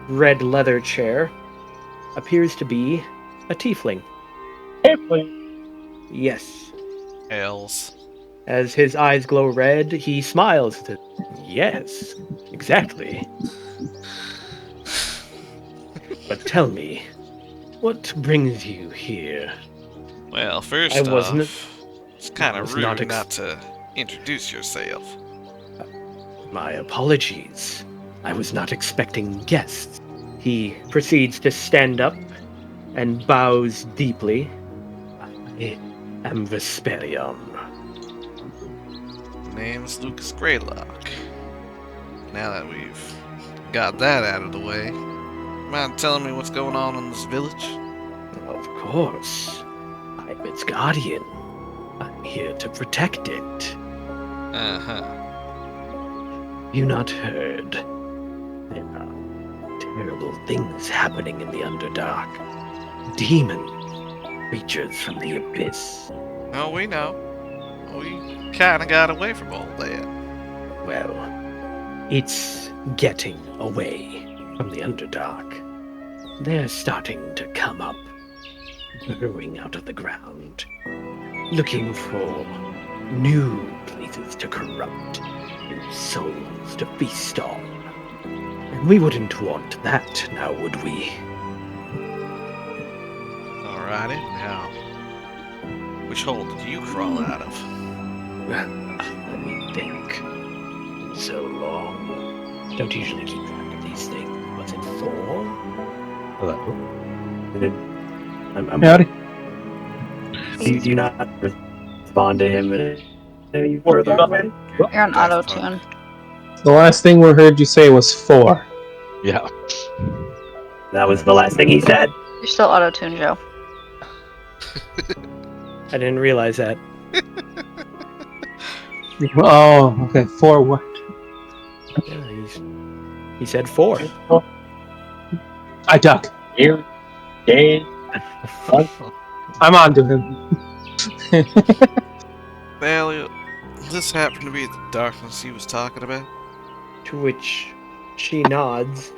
red leather chair appears to be a tiefling. Hey, please. Yes. Hells. As his eyes glow red, he smiles. Yes, exactly. But tell me, what brings you here? Well, first I wasn't- off, it's kind I of was not rude not to introduce yourself. My apologies. I was not expecting guests. He proceeds to stand up and bows deeply. I am Vesperion. Name's Lucas Greylock. Now that we've got that out of the way, mind telling me what's going on in this village? Of course. I'm its guardian. I'm here to protect it. Uh-huh. You not heard? There are terrible things happening in the Underdark. Demon creatures from the abyss. Oh, we know. We kinda got away from all that. Well, it's getting away from the Underdark. They're starting to come up, burrowing out of the ground, looking for new places to corrupt, new souls to feast on. And we wouldn't want that, now would we? Alrighty, now, which hole did you crawl out of? Let me think. So long. Don't usually keep track of these things. Was it 4? Hello. I'm Howdy. do you not respond to him any further away? You're on auto tune. The last thing we heard you say was 4. Yeah. That was the last thing he said. You're still auto tune, Joe. I didn't realize that. Oh, okay. 4 what? Yeah, he said 4. I duck. Here, days, I'm on to him. Elliot, this happened to be the darkness he was talking about? To which she nods.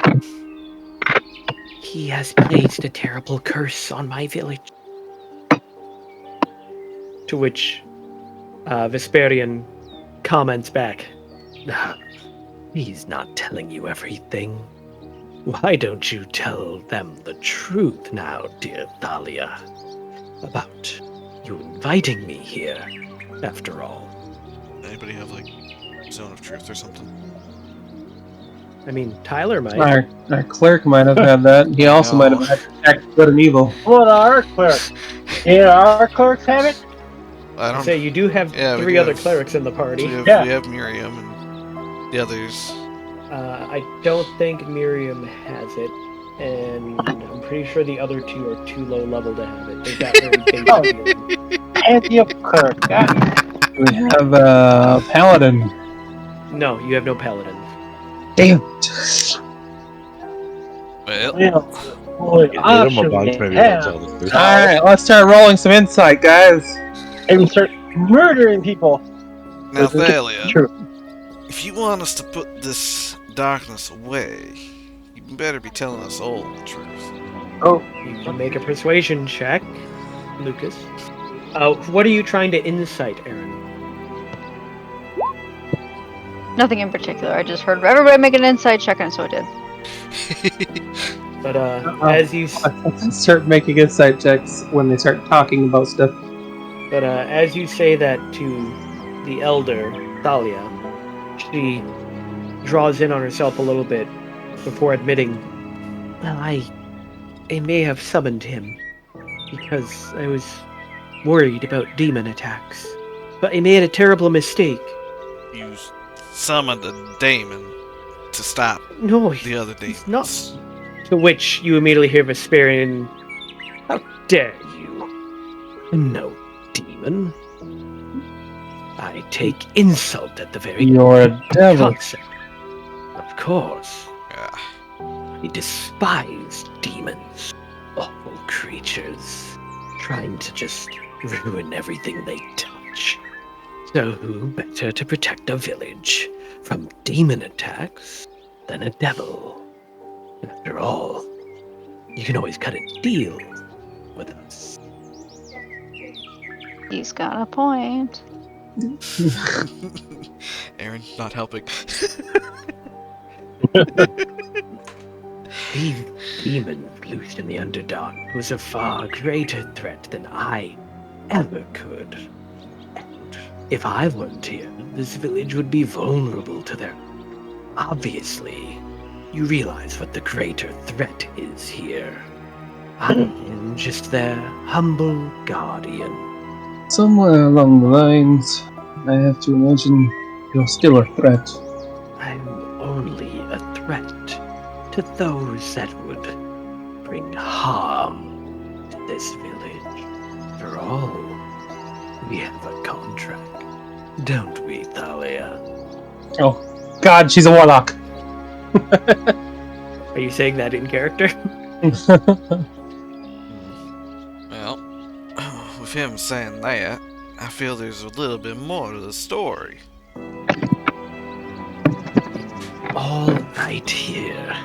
He has placed a terrible curse on my village. To which Vesperian comments back, he's not telling you everything. Why don't you tell them the truth now, dear Thalia, about you inviting me here, after all? Anybody have, like, Zone of Truth or something? I mean, Tyler might. Our cleric might have had that. He also might have had detect good and evil. What are our clerics? Yeah, our clerics have it? I don't Say you do have Yeah, we three do other have- clerics in the party. We Yeah. have Miriam and the others. I don't think Miriam has it, and I'm pretty sure the other two are too low level to have it. They've got very basic Oh. healing. And the cleric. God. We have paladin. No, you have no paladins. Damn. Well, You know, boy, Give him a bunch, option maybe you they'll have. tell the truth. Alright, let's start rolling some insight, guys. And we start murdering people. now, This is Thalia, true. if you want us to put this darkness away, you better be telling us all the truth. You can make a persuasion check, Lucas. What are you trying to insight, Aaron? Nothing in particular. I just heard everybody make an insight check, and so I did. But as you Start making insight checks when they start talking about stuff. as you say that to the elder Thalia, she draws in on herself a little bit before admitting, "Well, I may have summoned him because I was worried about demon attacks, but I made a terrible mistake. You summoned a demon to stop No, the other he's demons. not." To which you immediately hear Vesperian, "How dare you? I'm no demon. I take insult at the very You're a devil. concept. Of course. Yeah. I despise demons. Awful creatures. Trying to just ruin everything they touch. So who better to protect a village from demon attacks than a devil? After all, you can always cut a deal with us." He's got a point. Aaron, not helping. These demons loosed in the Underdark was a far greater threat than I ever could. And if I weren't here, this village would be vulnerable to them. Obviously, you realize what the greater threat is here. I am just their humble guardian. Somewhere along the lines, I have to imagine you're still a threat. I'm only a threat to those that would bring harm to this village. For all, we have a contract, don't we, Thalia? Oh, God, she's a warlock. Are you saying that in character? Well, with him saying that, I feel there's a little bit more to the story. All right here.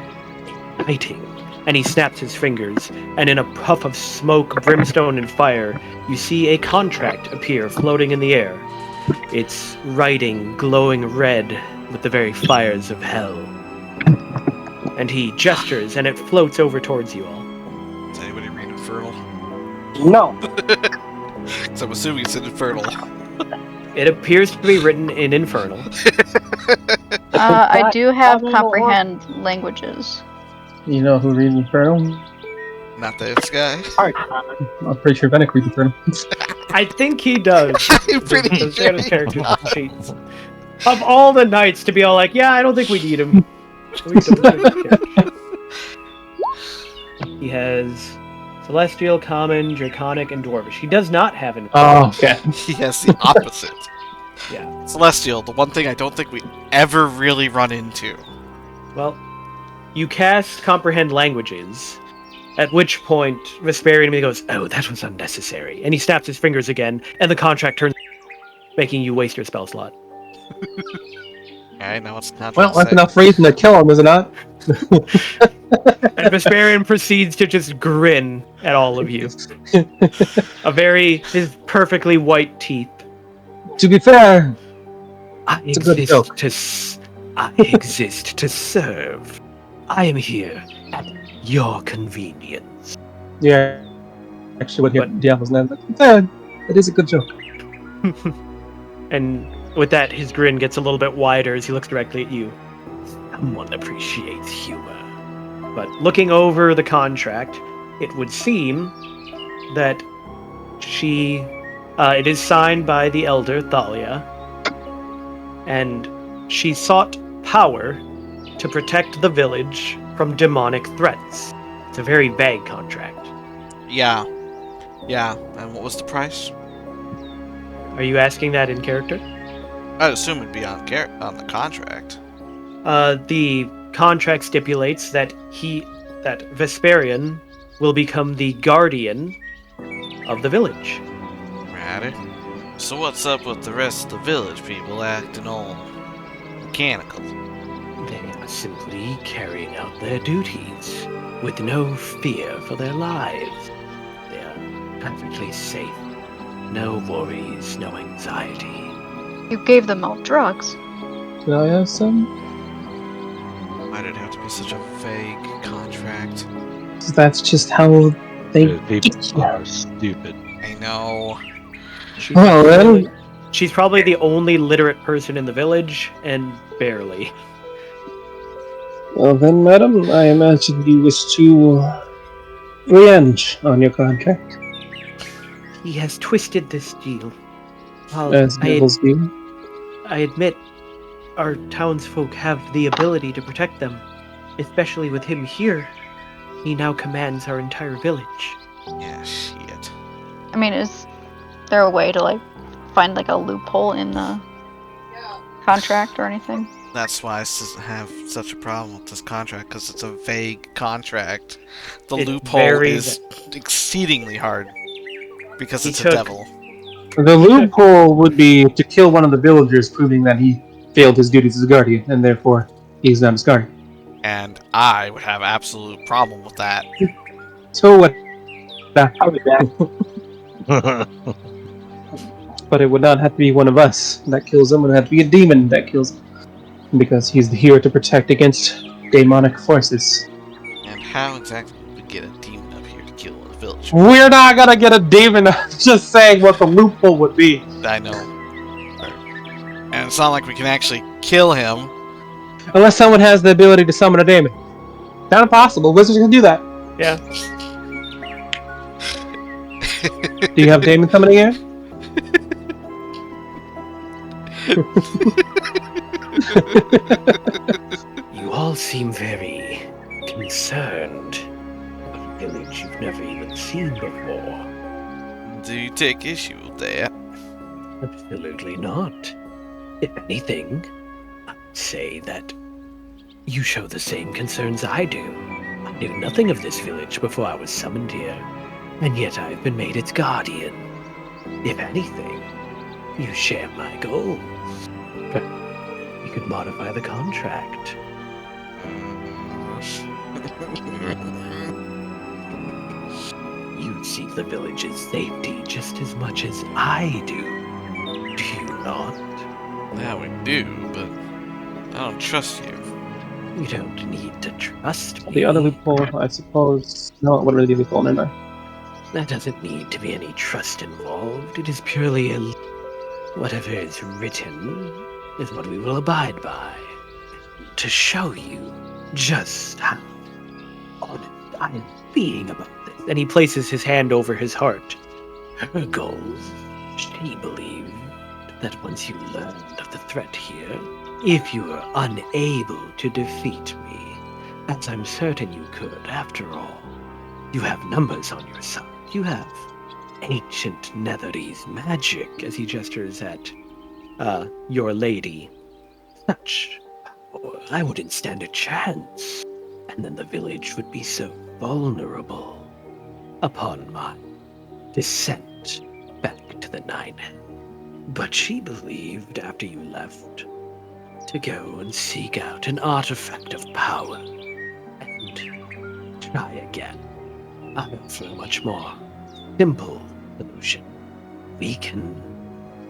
Igniting. And he snaps his fingers, and in a puff of smoke, brimstone, and fire, you see a contract appear floating in the air. Its writing glowing red with the very fires of hell. And he gestures, and it floats over towards you all. Does anybody read Infernal? No. So I'm assuming it's in Infernal. It appears to be written in Infernal. I do have Not- comprehend languages. You know who reads Infernal? Not this guy. Alright. I'm pretty sure Venick reads Infernal. I think he does. I'm pretty Those sure are he character does. sheets. Of all the knights to be all like, yeah, I don't think we need him. We don't need him. He has Celestial, Common, Draconic, and Dwarvish. He does not have an. Oh, okay. He has the opposite. Yeah. Celestial, the one thing I don't think we ever really run into. Well, you cast Comprehend Languages, at which point Vesperian immediately goes, "Oh, that was unnecessary." And he snaps his fingers again, and the contract turns, making you waste your spell slot. Alright, now it's not. Well, that's enough reason to kill him, is it not? And Vesperian proceeds to just grin at all of you. His perfectly white teeth. To be fair, I it's a good joke. I exist to serve. I am here at your convenience. Yeah, actually, what But- Diablo's name? Fair. It is a good joke. And with that, his grin gets a little bit wider as he looks directly at you. Someone appreciates humor. But looking over the contract, it would seem that it is signed by the elder Thalia, and she sought power to protect the village from demonic threats. It's a very vague contract. Yeah. And what was the price? Are you asking that in character? I'd assume it'd be on the contract. The contract stipulates that Vesperian will become the guardian of the village. Righty. So what's up with the rest of the village people acting all mechanical? They are simply carrying out their duties with no fear for their lives. They are perfectly safe. No worries, no anxiety. You gave them all drugs. Can I have some? Why did it have to be such a vague contract? That's just how they Dude, people get you. are stupid. I know. She's probably the only literate person in the village, and barely. Well then, madam, I imagine you wish to re-enge on your contract. He has twisted this deal. Well, As devils do. I admit, our townsfolk have the ability to protect them, especially with him here. He now commands our entire village. Yeah, shit. I mean, is there a way to find a loophole in the contract or anything? That's why I have such a problem with this contract, because it's a vague contract. The loophole is exceedingly hard, because it's a devil. The loophole would be to kill one of the villagers, proving that he failed his duties as a guardian, and therefore he's not his guardian. And I would have absolute problem with that. So what? I'll be back. But it would not have to be one of us that kills him. It would have to be a demon that kills him, because he's here to protect against demonic forces. And how exactly would we get a demon up here to kill the village? We're not gonna get a demon. Just saying what the loophole would be. I know. And it's not like we can actually kill him. Unless someone has the ability to summon a demon. Not impossible. Wizards can do that. Yeah. Do you have demon summoning here? You all seem very concerned about a village you've never even seen before. Do you take issue with that? Absolutely not. If anything, I would say that you show the same concerns I do. I knew nothing of this village before I was summoned here, and yet I've been made its guardian. If anything, you share my goals. But you could modify the contract. You seek the village's safety just as much as I do. Do you not? Yeah, we do, but I don't trust you. You don't need to trust me. The other loophole, I suppose. No, it wouldn't really be a loophole, never mind. There doesn't need to be any trust involved. It is purely whatever is written is what we will abide by. To show you just how honest I am being about this. And he places his hand over his heart. Her goals. She believed that once you learned of the threat here, if you were unable to defeat me, as I'm certain you could after all, you have numbers on your side. You have ancient Netherese magic, as he gestures at your lady. Such power, I wouldn't stand a chance. And then the village would be so vulnerable. Upon my descent back to the Nine. But she believed after you left to go and seek out an artifact of power. And try again. I offer a much more simple solution. We can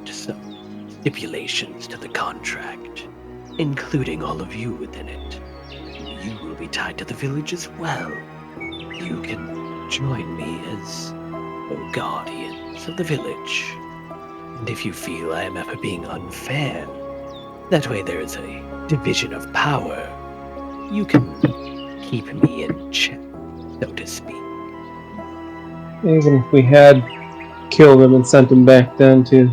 do some stipulations to the contract, including all of you within it. You will be tied to the village as well. You can join me as guardians of the village. And if you feel I am ever being unfair, that way there is a division of power. You can keep me in check, so to speak. Even if we had killed him and sent him back down to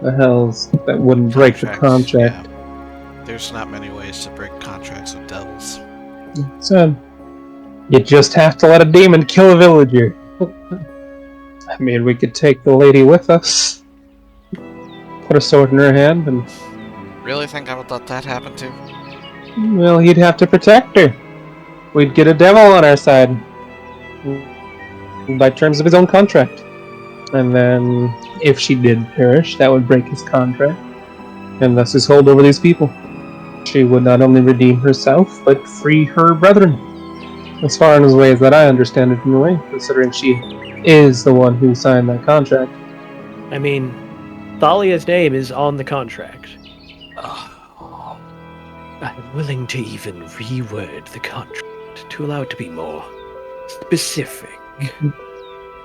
the hells, that wouldn't break the contract. Yeah. There's not many ways to break contracts with devils. So, you just have to let a demon kill a villager. I mean, we could take the lady with us, put a sword in her hand, and... Really think I would let that happen too? Well, he'd have to protect her. We'd get a devil on our side. By terms of his own contract. And then, if she did perish, that would break his contract. And thus his hold over these people. She would not only redeem herself, but free her brethren. As far in as ways that I understand it, anyway, considering she is the one who signed that contract. I mean, Thalia's name is on the contract. I'm willing to even reword the contract to allow it to be more specific.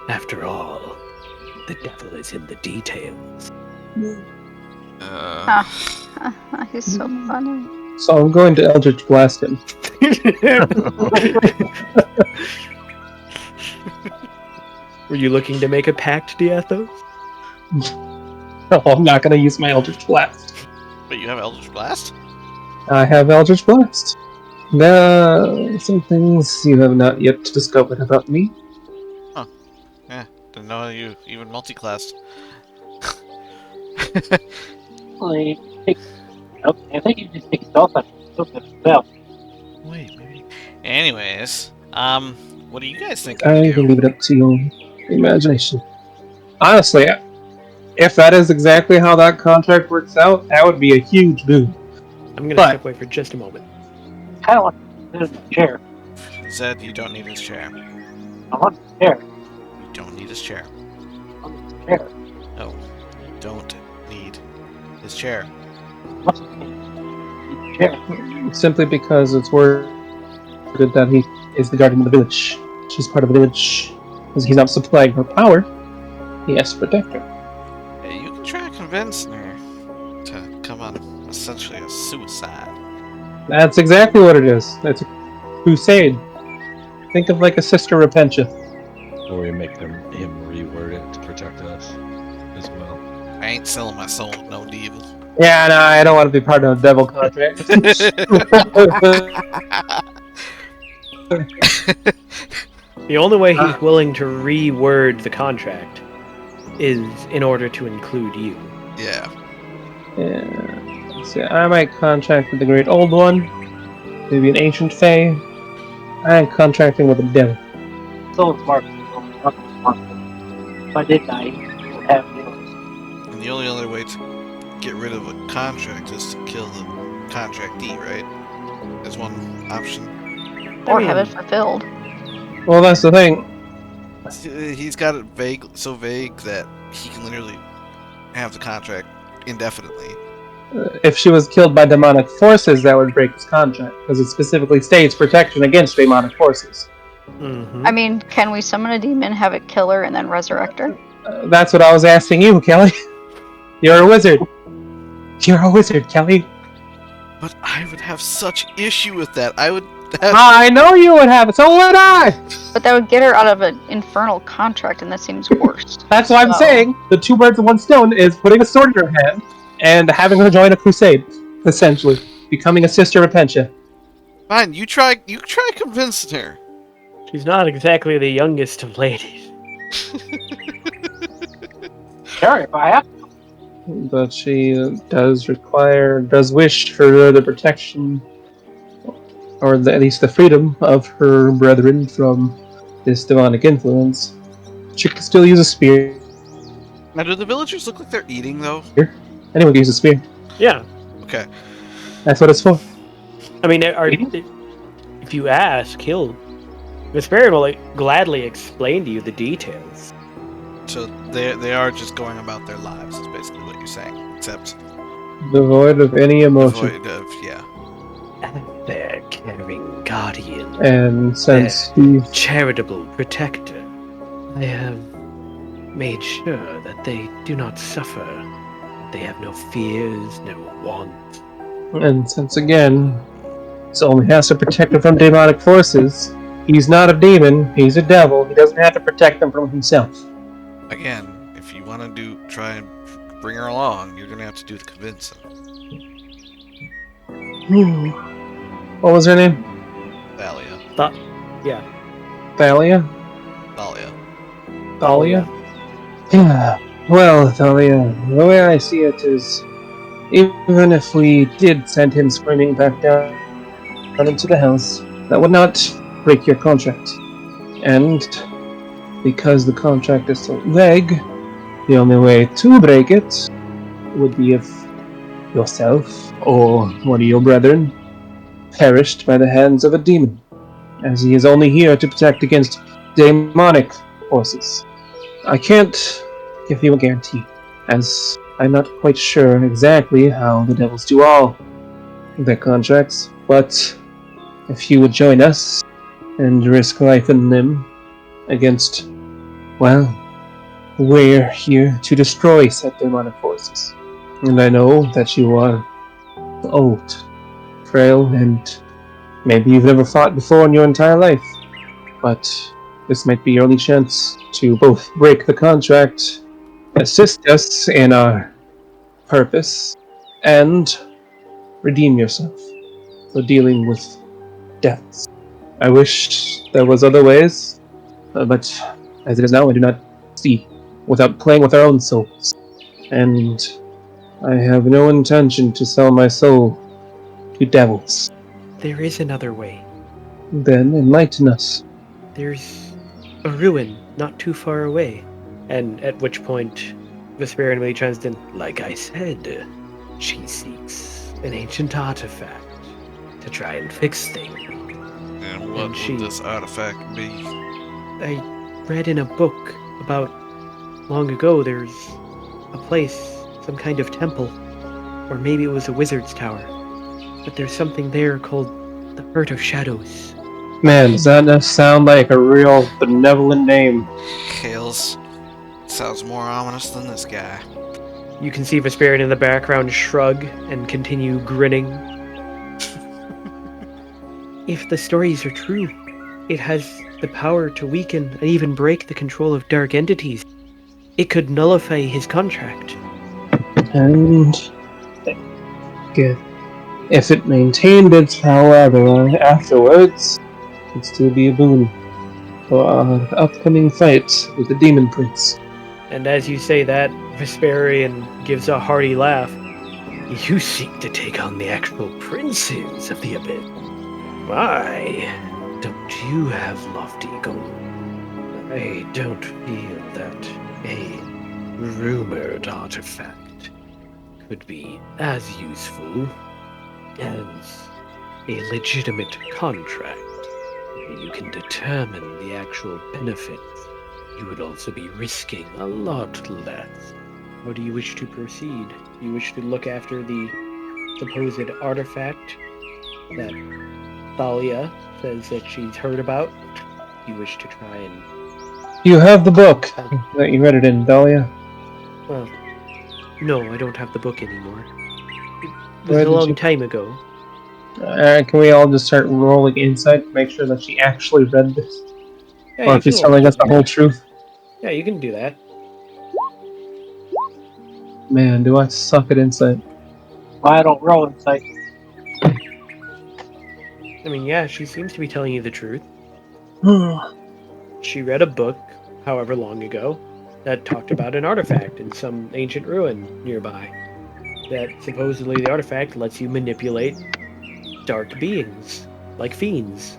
After all, the devil is in the details. He's so funny. So I'm going to Eldritch Blast him. Were you looking to make a pact, Diathos? No, I'm not going to use my Eldritch Blast. But you have Eldritch Blast? I have Eldritch Blast. There are some things you have not yet discovered about me. Huh. Yeah, didn't know you even multi-classed. I think you just take yourself and look at yourself. Wait, maybe. Anyways, what do you guys think? I will leave it up to your imagination. Honestly, if that is exactly how that contract works out, that would be a huge boon. I'm going to step away for just a moment. I don't want to sit in the chair. Zed, you don't need his chair. I want the chair. You don't need his chair. I want the chair. No, you don't need his chair. What's the chair? Simply because it's worded that he is the guardian of the village. She's part of the village. Because he's not supplying her power, he has to protect her. Hey, you can try convincing her to come on essentially a suicide. That's exactly what it is. It's a crusade. Think of like a Sister Repentia. Or we make him reword it to protect us as well. I ain't selling my soul to no devil. Yeah, no, I don't want to be part of a devil contract. The only way he's willing to reword the contract is in order to include you. Yeah. Yeah. So I might contract with the Great Old One, maybe an Ancient Fae. I am contracting with the devil. So smart. If I did die, you would have yours. And the only other way to get rid of a contract is to kill the contractee, right? As one option. Or have it fulfilled. Well, that's the thing. He's got it so vague that he can literally have the contract indefinitely. If she was killed by demonic forces, that would break his contract, because it specifically states protection against demonic forces. Mm-hmm. I mean, can we summon a demon, have it kill her, and then resurrect her? That's what I was asking you, Kelly. You're a wizard. You're a wizard, Kelly. But I would have such issue with that. I would have... I know you would have it, so would I! But that would get her out of an infernal contract, and that seems worse. That's what I'm saying. The two birds with one stone is putting a sword in her hand and having her join a crusade, essentially. Becoming a Sister Repentia. Fine, you try convincing her. She's not exactly the youngest of ladies. Sure, if I have to. But she does wish for the protection, or at least the freedom of her brethren from this demonic influence. She can still use a spear. Now, do the villagers look like they're eating, though? Anyone can use a spear. Yeah. Okay. That's what it's for. I mean, if you ask, he'll Vesperian will gladly explain to you the details. So they are just going about their lives, is basically what you're saying. Except Devoid of any emotion. devoid of, yeah. Their caring guardian, And since their he's charitable protector, I have made sure that they do not suffer. They have no fears, no wants. And since again, so only has to protect them from demonic forces. He's not a demon, he's a devil. He doesn't have to protect them from himself. Again, if you want to try and bring her along, you're gonna have to do the convincing. What was her name? Thalia. Yeah. Thalia? Thalia. Thalia? Yeah. Well, Thalia, the way I see it is, even if we did send him screaming back down into the hells, that would not break your contract. And because the contract is so vague, the only way to break it would be if yourself or one of your brethren perished by the hands of a demon, as he is only here to protect against demonic forces. I can't give you a guarantee, as I'm not quite sure exactly how the devils do all their contracts, but if you would join us and risk life and limb against, well, we're here to destroy said demonic forces. And I know that you are old, frail, and maybe you've never fought before in your entire life, but this might be your only chance to both break the contract, assist us in our purpose, and redeem yourself for dealing with deaths. I wish there was other ways, but as it is now, I do not see without playing with our own souls. And I have no intention to sell my soul to devils. There is another way. Then enlighten us. There's a ruin not too far away. And at which point, Vesperian really chimes in, like I said, she seeks an ancient artifact to try and fix things. And what would this artifact be? I read in a book about long ago there's a place, some kind of temple, or maybe it was a wizard's tower, but there's something there called the Heart of Shadows. Man, does that sound like a real benevolent name? Kales. Sounds more ominous than this guy. You can see Vesperian in the background shrug and continue grinning. If the stories are true, it has the power to weaken and even break the control of dark entities. It could nullify his contract. And if it maintained its power afterwards, it'd still be a boon for our upcoming fight with the Demon Prince. And as you say that, Vesperian gives a hearty laugh. You seek to take on the actual princes of the Abyss. Why, don't you have lofty goals? I don't feel that a rumored artifact could be as useful as a legitimate contract where you can determine the actual benefits. You would also be risking a lot less. How do you wish to proceed? Do you wish to look after the supposed artifact that Thalia says that she's heard about? Do you wish to try and... You have the book that you read it in, Dahlia. Well, no, I don't have the book anymore. It Where was a did long you- time ago. Can we all just start rolling insight to make sure that she actually read this? Yeah, Or you if she's can telling roll us the whole truth? Yeah, you can do that. Man, do I suck at insight. I don't roll insight. I mean, yeah, she seems to be telling you the truth. She read a book, however long ago, that talked about an artifact in some ancient ruin nearby. That supposedly the artifact lets you manipulate dark beings, like fiends.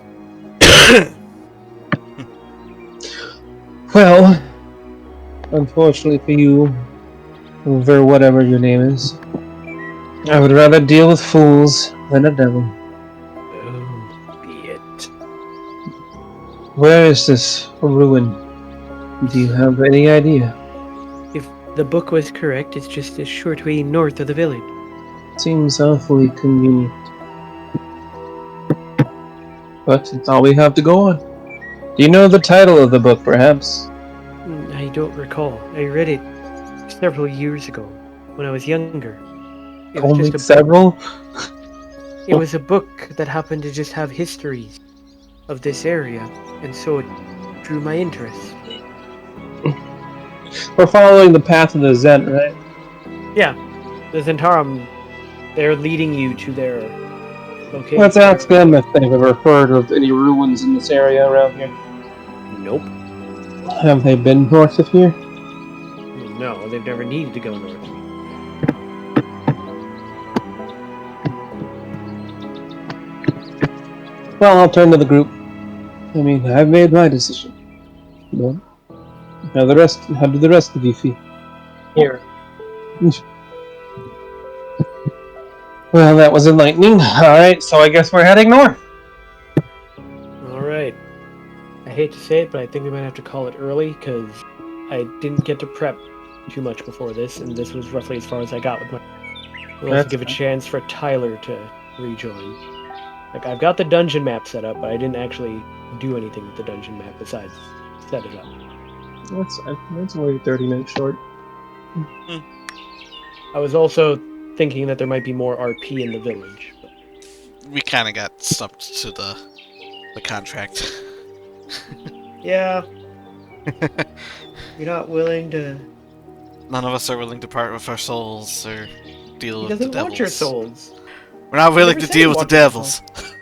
Well, unfortunately for you, over whatever your name is, I would rather deal with fools than a devil. Oh, be it. Where is this ruin? Do you have any idea? If the book was correct, it's just a short way north of the village. Seems awfully convenient. But it's all we have to go on. Do you know the title of the book, perhaps? I don't recall. I read it several years ago, when I was younger. It was Only just a several? It was a book that happened to just have histories of this area, and so it drew my interest. We're following the path of the Zen, right? Yeah, the Zentarum, they're leading you to their location. Let's ask them if they've ever heard of any ruins in this area around here. Nope. Have they been north of here? No, they've never needed to go north. Well, I'll turn to the group. I mean, I've made my decision. Well, how do the rest of you feel? Here. Well, that was enlightening. Alright, so I guess we're heading north. Alright. I hate to say it, but I think we might have to call it early, because I didn't get to prep too much before this, and this was roughly as far as I got with my... We'll also give a chance for Tyler to rejoin. Like, I've got the dungeon map set up, but I didn't actually do anything with the dungeon map besides set it up. That's only 30 minutes short. I was also thinking that there might be more RP in the village. But... We kind of got stuck to the contract. Yeah. You're not willing to... None of us are willing to part with our souls or deal He with the doesn't devils. want your souls. We're not willing Never to said deal he with the wanted your devils. souls.